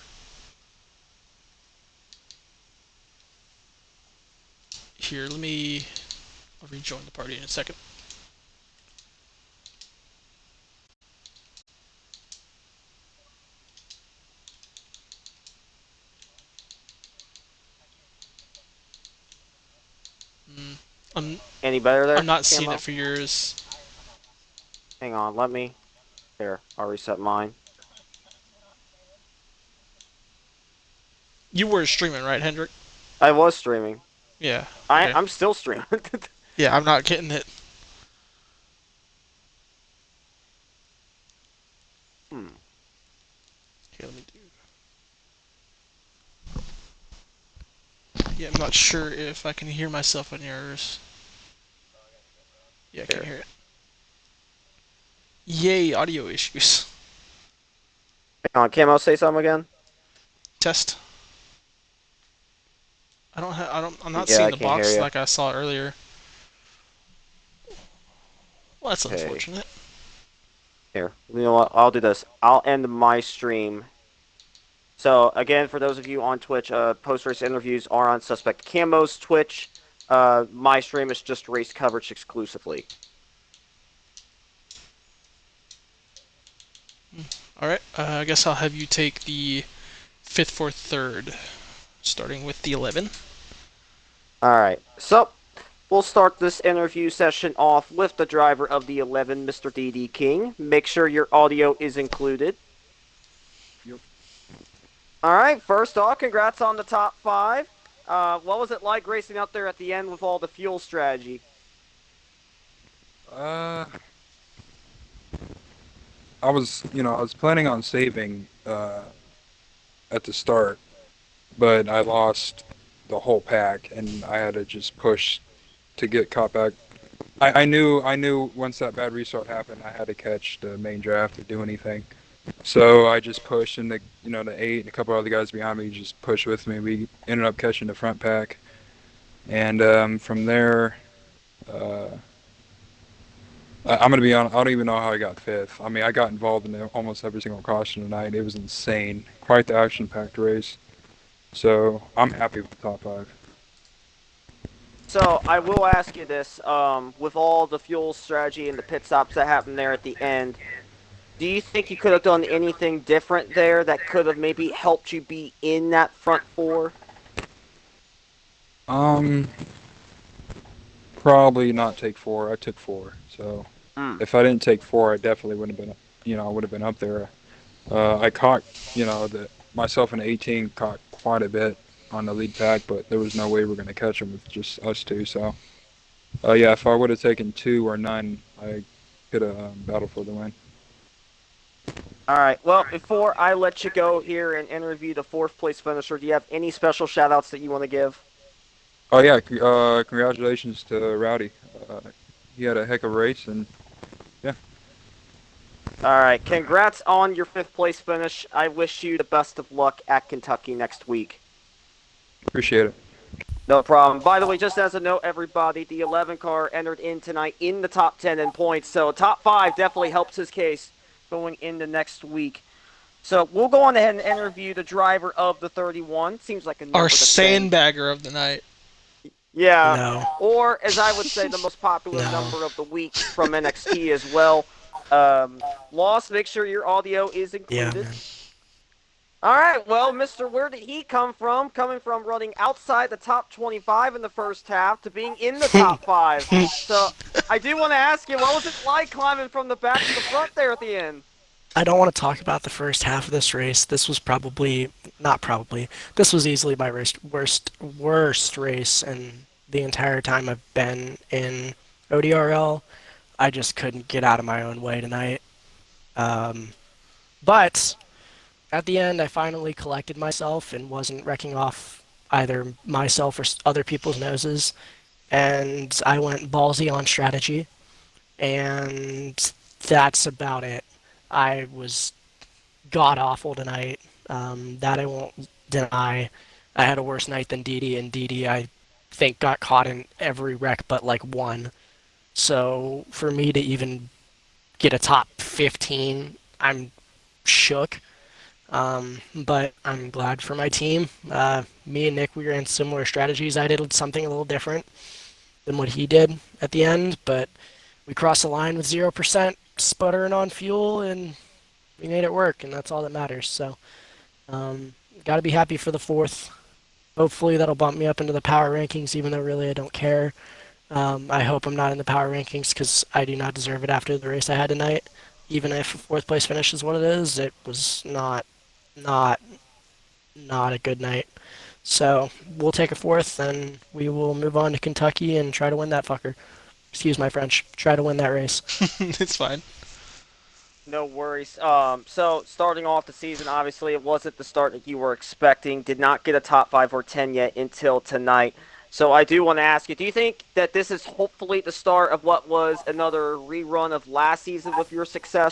Here, I'll rejoin the party in a second. I'm Any better there? I'm not seeing Camo? it for yours. Hang on, let me. There, I'll reset mine. You were streaming, right, Hendrick? I was streaming. Yeah. Okay. I'm still streaming. Yeah, I'm not getting it. Hmm. Here, let me do. Yeah, I'm not sure if I can hear myself on yours. Yeah, I can hear it. Yay, audio issues. Hang on, Camo, say something again. Test. I'm not Yeah, seeing I the can't hear box you. like I saw earlier. Well, that's Okay. unfortunate. Here, you know what? I'll do this. I'll end my stream. So again, for those of you on Twitch, post-race interviews are on Suspect Camo's Twitch. My stream is just race coverage exclusively. Alright, I guess I'll have you take the 5th, 4th, 3rd, starting with the 11. Alright, so we'll start this interview session off with the driver of the 11, Mr. DD King. Make sure your audio is included. Yep. Alright, first off, congrats on the top 5. What was it like racing out there at the end with all the fuel strategy? I was, I was planning on saving at the start, but I lost the whole pack, and I had to just push to get caught back. I knew once that bad restart happened, I had to catch the main draft to do anything. So I just pushed, and the 8 and a couple other guys behind me just pushed with me. We ended up catching the front pack, and from there, uh, I'm gonna be honest. I don't even know how I got fifth. I mean, I got involved in almost every single caution tonight. It was insane. Quite the action-packed race. So I'm happy with the top 5. So I will ask you this: with all the fuel strategy and the pit stops that happened there at the end, do you think you could have done anything different there that could have maybe helped you be in that front 4? Um, Probably not take 4. I took 4. So Hmm. if I didn't take 4, I definitely wouldn't have been. I would have been up there. I caught, myself and 18 caught quite a bit on the lead pack, but there was no way we were going to catch them with just us two. So, yeah, if I would have taken 2 or none, I could have battled for the win. All right. Well, before I let you go here and interview the 4th place finisher, do you have any special shout-outs that you want to give? Oh yeah, congratulations to Rowdy. Uh, he had a heck of a race, and yeah, All right. Congrats on your 5th place finish. I wish you the best of luck at Kentucky next week. appreciate it. No problem. By the way, just as a note, everybody, the 11 car entered in tonight in the top 10 in points. So top 5 definitely helps his case going into next week. So we'll go on ahead and interview the driver of the 31. Seems like a number Our that's been- sandbagger of the night. Yeah. No. Or, as I would say, the most popular No. number of the week from NXT as well. Loss, make sure your audio is Yeah, included. man. All right, well, Mr. Where did he come from? Coming from running outside the top 25 in the first half to being in the top 5. So I do want to ask you, what was it like climbing from the back to the front there at the end? I don't want to talk about the first half of this race. This was this was easily my worst race in the entire time I've been in ODRL. I just couldn't get out of my own way tonight. But at the end, I finally collected myself and wasn't wrecking off either myself or other people's noses. And I went ballsy on strategy. And that's about it. I was god awful tonight. That I won't deny. I had a worse night than Didi, and Didi, I think, got caught in every wreck but like one. So for me to even get a top 15, I'm shook. But I'm glad for my team. Me and Nick, we ran similar strategies. I did something a little different than what he did at the end, but we crossed the line with 0% sputtering on fuel, and we made it work, and that's all that matters. So, got to be happy for the 4th. Hopefully that'll bump me up into the power rankings, even though really I don't care. I hope I'm not in the power rankings because I do not deserve it after the race I had tonight. Even if a 4th place finish is what it is, it was not a good night. So we'll take a 4th, and we will move on to Kentucky and try to win that fucker. Excuse my French. Try to win that race. It's fine. No worries. So starting off the season, obviously it wasn't the start that you were expecting. Did not get a top 5 or 10 yet until tonight. So I do want to ask you, do you think that this is hopefully the start of what was another rerun of last season with your success?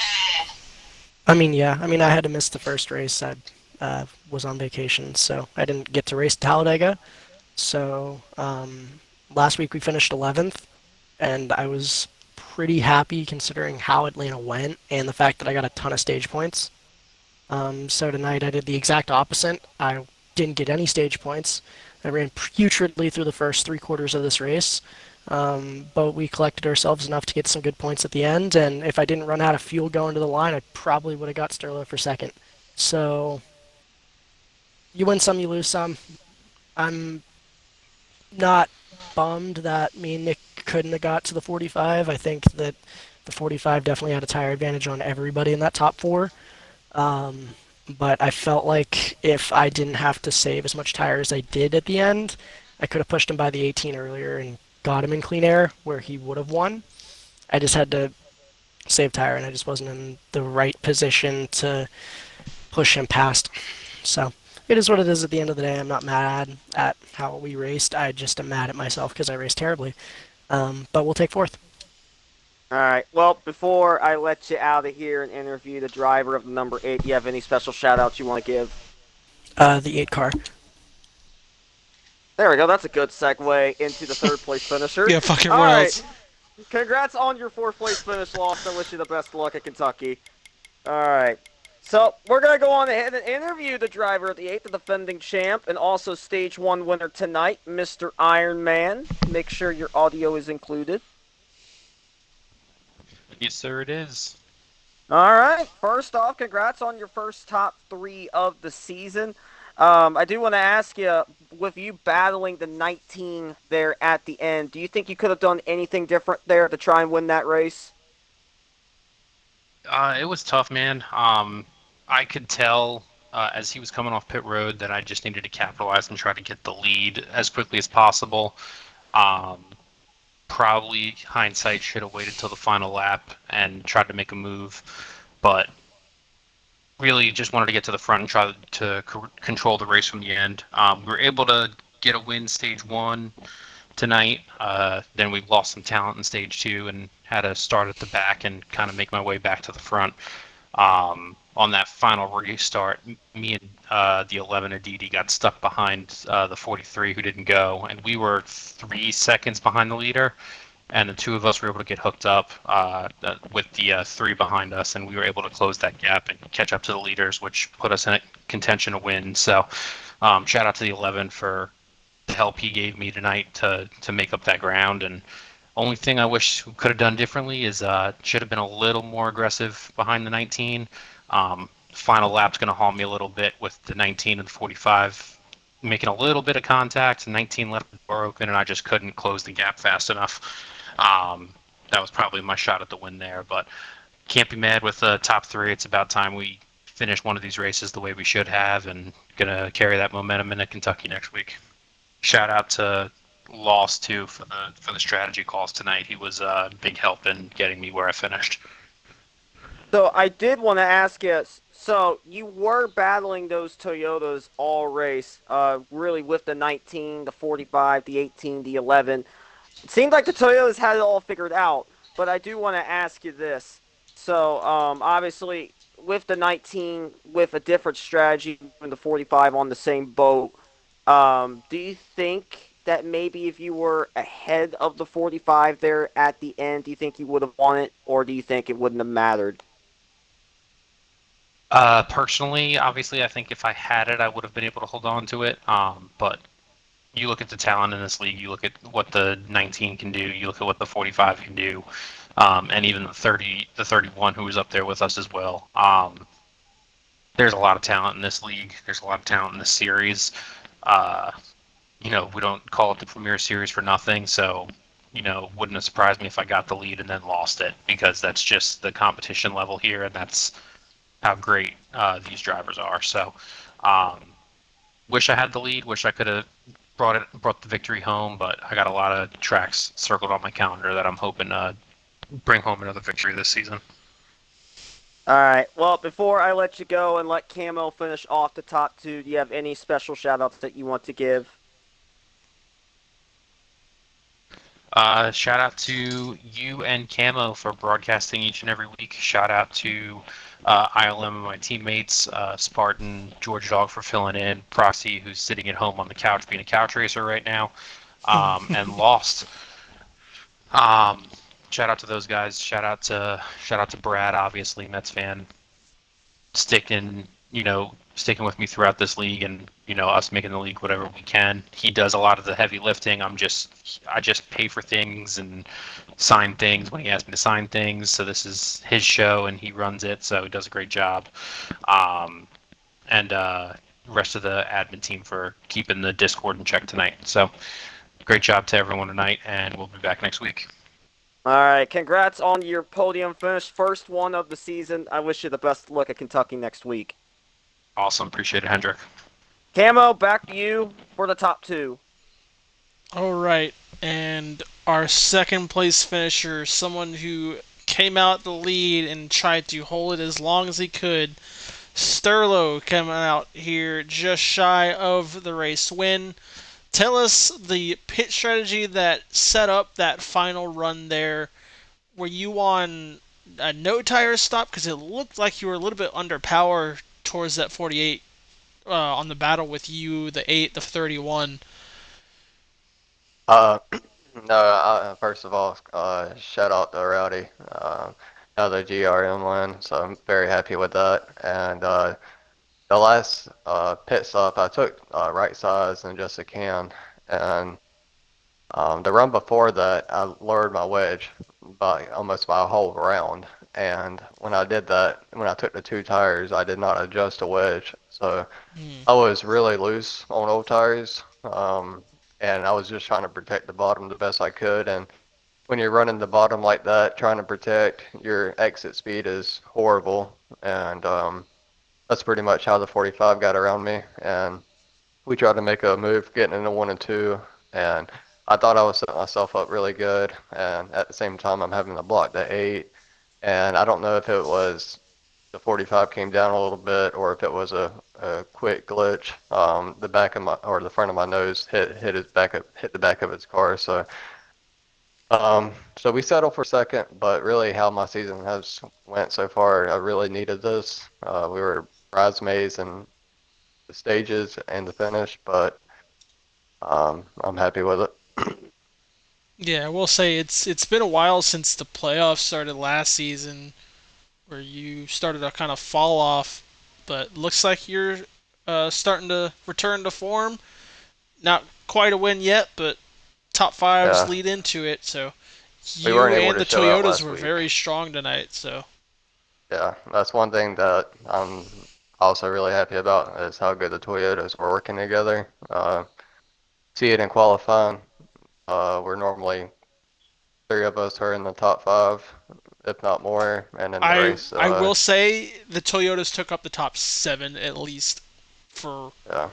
I mean, yeah. I mean, I had to miss the first race. I was on vacation, so I didn't get to race Talladega. So last week we finished 11th, and I was pretty happy considering how Atlanta went and the fact that I got a ton of stage points. So tonight I did the exact opposite. I didn't get any stage points. I ran putridly through the first 3/4 of this race, but we collected ourselves enough to get some good points at the end, and if I didn't run out of fuel going to the line, I probably would have got Sterlo for second. So you win some, you lose some. I'm not bummed that me and Nick couldn't have got to the 45. I think that the 45 definitely had a tire advantage on everybody in that top 4. But I felt like if I didn't have to save as much tire as I did at the end, I could have pushed him by the 18 earlier and got him in clean air where he would have won. I just had to save tire, and I just wasn't in the right position to push him past. So it is what it is at the end of the day. I'm not mad at how we raced. I just am mad at myself because I raced terribly. But we'll take fourth. All right. Well, before I let you out of here and interview the driver of the number 8, do you have any special shout outs you want to give? The 8 car. There we go. That's a good segue into the third place finisher. Yeah, fucking All what right. else? Congrats on your fourth place finish, Lost. I wish you the best of luck at Kentucky. All right. So we're going to go on ahead and interview the driver of the 8th, the defending champ, and also Stage 1 winner tonight, Mr. Iron Man. Make sure your audio is included. Yes, sir, it is. All right. First off, congrats on your first top 3 of the season. I do want to ask you, with you battling the 19 there at the end, do you think you could have done anything different there to try and win that race? It was tough, man. I could tell as he was coming off pit road that I just needed to capitalize and try to get the lead as quickly as possible. Probably hindsight should have waited till the final lap and tried to make a move, but really just wanted to get to the front and try to control the race from the end. We were able to get a win stage 1 tonight. Then we lost some talent in stage 2 and had to start at the back and kind of make my way back to the front. On that final restart, me and the 11 Aditi got stuck behind the 43 who didn't go, and we were 3 seconds behind the leader. And the 2 of us were able to get hooked up with the 3 behind us, and we were able to close that gap and catch up to the leaders, which put us in a contention to win. So shout out to the 11 for the help he gave me tonight to make up that ground. And only thing I wish we could have done differently is should have been a little more aggressive behind the 19. Final lap's going to haul me a little bit with the 19 and the 45 making a little bit of contact. 19 left the door open, and I just couldn't close the gap fast enough. That was probably my shot at the win there, but can't be mad with the top 3. It's about time we finish one of these races the way we should have, and gonna carry that momentum into Kentucky next week. Shout out to Lost too for the strategy calls tonight. He was a big help in getting me where I finished. So I did want to ask you, so you were battling those Toyotas all race, really with the 19, the 45, the 18, the 11. It seemed like the Toyotas had it all figured out, but I do want to ask you this. So obviously with the 19, with a different strategy, and the 45 on the same boat, do you think that maybe if you were ahead of the 45 there at the end, do you think you would have won it, or do you think it wouldn't have mattered? Personally, obviously, I think if I had it, I would have been able to hold on to it. But you look at the talent in this league, you look at what the 19 can do, you look at what the 45 can do, and even the 31 who was up there with us as well. There's a lot of talent in this league. There's a lot of talent in this series. We don't call it the Premier Series for nothing, so wouldn't have surprised me if I got the lead and then lost it, because that's just the competition level here, and that's how great these drivers are. So wish I had the lead, wish I could have brought the victory home, but I got a lot of tracks circled on my calendar that I'm hoping to bring home another victory this season. All right. Well, before I let you go and let Camo finish off the top 2, do you have any special shout-outs that you want to give? Shout out to you and Camo for broadcasting each and every week. Shout out to ILM and my teammates, Spartan, George Dog for filling in, Proxy, who's sitting at home on the couch being a couch racer right now, and Lost. Shout out to those guys. Shout out to Brad, obviously Mets fan, sticking with me throughout this league, and us making the league whatever we can. He does a lot of the heavy lifting. I just pay for things and sign things when he asks me to sign things. So this is his show and he runs it, so he does a great job. And the rest of the admin team for keeping the Discord in check tonight. So great job to everyone tonight, and we'll be back next week. All right. Congrats on your podium finish, first one of the season. I wish you the best of luck at Kentucky next week. Awesome. Appreciate it, Hendrick. Camo, back to you for the top 2. All right, and our second place finisher, someone who came out the lead and tried to hold it as long as he could. Sterlo coming out here just shy of the race win. Tell us the pit strategy that set up that final run there. Were you on a no tire stop? Because it looked like you were a little bit under power towards that 48 on the battle with you, the 8, the 31. Uh, no, first of all, shout out to Rowdy. Another GRM win, so I'm very happy with that. And the last pit stop, I took right sides and just a can. And the run before that, I lowered my wedge by almost by a whole round. And when I did that, when I took the 2 tires, I did not adjust the wedge. So I was really loose on old tires. And I was just trying to protect the bottom the best I could. And when you're running the bottom like that, trying to protect, your exit speed is horrible. And that's pretty much how the 45 got around me. And we tried to make a move, getting into 1 and 2. And I thought I was setting myself up really good. And at the same time, I'm having to block the 8. And I don't know if it was the 45 came down a little bit or if it was a quick glitch. The back of my or the front of my nose hit the back of his car. So so we settled for second, but really how my season has went so far, I really needed this. We were bridesmaids in the stages and the finish, but I'm happy with it. Yeah, I will say it's been a while since the playoffs started last season, where you started to kind of fall off, but looks like you're starting to return to form. Not quite a win yet, but top fives Yeah, lead into it. So we you weren't able and to the show out Toyotas last were week. very strong tonight. So Yeah, that's one thing that I'm also really happy about is how good the Toyotas were working together. See it in qualifying. We're normally 3 of us are in the top 5, if not more, and in the I race, I will say the Toyotas took up the top 7 at least for yeah.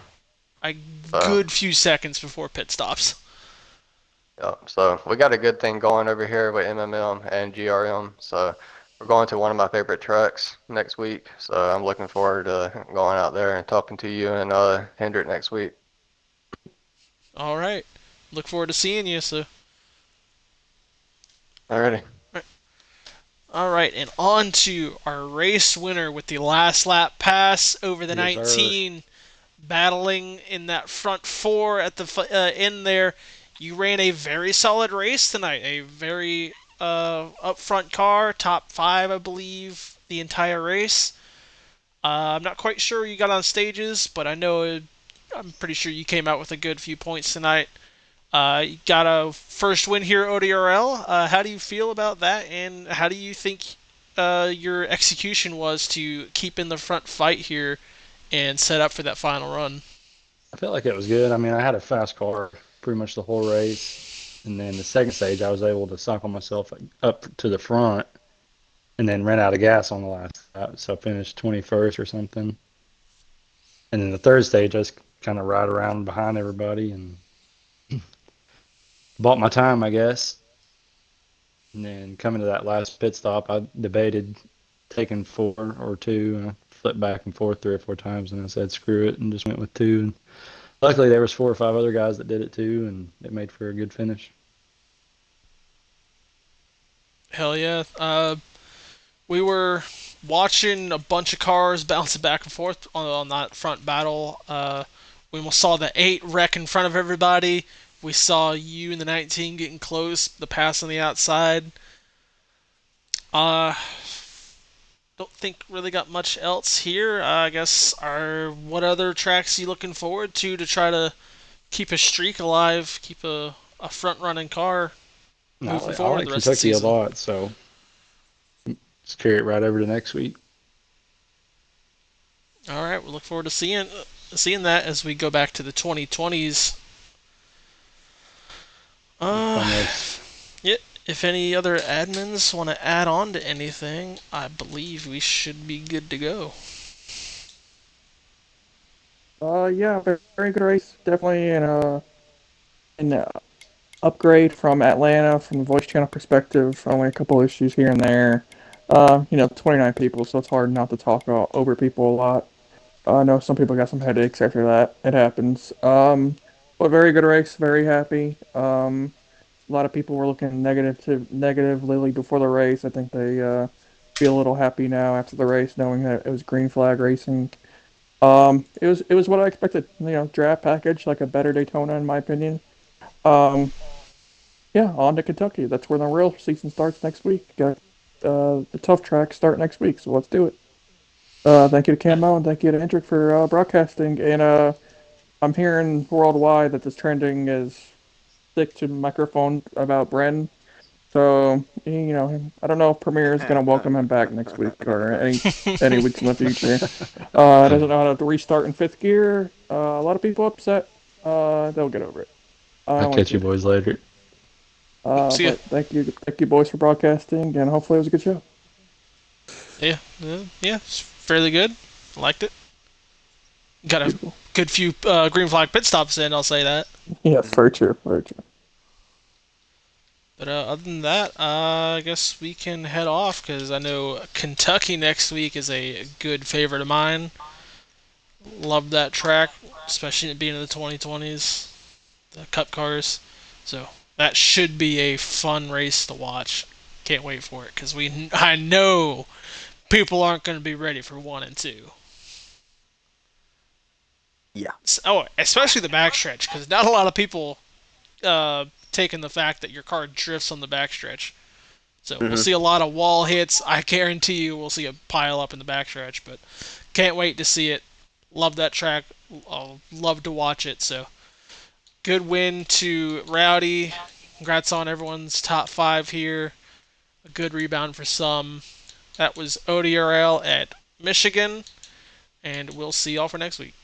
a So good few seconds before pit stops. yeah, so we got a good thing going over here with MMM and GRM. So we're going to one of my favorite tracks next week. So I'm looking forward to going out there and talking to you and Hendrick next week. All right, look forward to seeing you. So. Alrighty. All right, and on to our race winner with the last lap pass over the Yes, sir. 19, battling in that front 4 at the end there. You ran a very solid race tonight, a very up front car, top 5, I believe, the entire race. I'm not quite sure you got on stages, but I'm pretty sure you came out with a good few points tonight. You got a first win here at ODRL. How do you feel about that, and how do you think your execution was to keep in the front fight here and set up for that final run? I felt like it was good. I mean, I had a fast car pretty much the whole race. And then the second stage, I was able to cycle myself up to the front and then ran out of gas on the last lap. So I finished 21st or something. And then the third stage, I just kind of ride around behind everybody and bought my time, I guess. And then coming to that last pit stop, I debated taking 4 or 2. And I flipped back and forth 3 or 4 times. And I said, screw it, and just went with 2. And luckily, there was 4 or 5 other guys that did it too, and it made for a good finish. Hell yeah. We were watching a bunch of cars bouncing back and forth on that front battle. We almost saw the 8 wreck in front of everybody. We saw you and the 19 getting close, the pass on the outside. Uh, don't think really got much else here. I guess what other tracks are you looking forward to try to keep a streak alive, keep a front running car moving I forward like the rest of the Kentucky a season? lot, so just carry it right over to next week. All right, we look forward to seeing that as we go back to the 2020s. Fun Uh, race. yeah. If any other admins want to add on to anything, I believe we should be good to go. Yeah, very, very good race, definitely, and upgrade from Atlanta from the voice channel perspective. Only a couple issues here and there. 29 people, so it's hard not to talk over people a lot. I know some people got some headaches after that. It happens. But very good race. Very happy. A lot of people were looking negatively before the race. I think they feel a little happy now after the race, knowing that it was green flag racing. It was what I expected. Draft package, like a better Daytona in my opinion. Um, yeah, on to Kentucky. That's where the real season starts next week. Got the tough tracks start next week, so let's do it. Thank you to Camo and thank you to Hendrick for broadcasting. And I'm hearing worldwide that this trending is stick to microphone about Bren. So I don't know if Premiere is going to welcome him back next week or any weeks in the future. Doesn't know how to restart in fifth gear. A lot of people upset. They'll get over it. I'll catch you boys later. See ya. But thank you boys for broadcasting, and hopefully it was a good show. Yeah, it's fairly good. I liked it. Got a Beautiful. good few green flag pit stops in, I'll say that. Yes, very true, very true. But other than that, I guess we can head off because I know Kentucky next week is a good favorite of mine. Love that track, especially it being in the 2020s, the Cup cars. So that should be a fun race to watch. Can't wait for it because I know people aren't going to be ready for 1 and 2. Yeah. Oh, especially the backstretch because not a lot of people taking the fact that your car drifts on the backstretch. So we'll see a lot of wall hits. I guarantee you we'll see a pile up in the backstretch, but can't wait to see it. Love that track. I'll love to watch it. So good win to Rowdy. Congrats on everyone's top 5 here. A good rebound for some. That was ODRL at Michigan, and we'll see y'all for next week.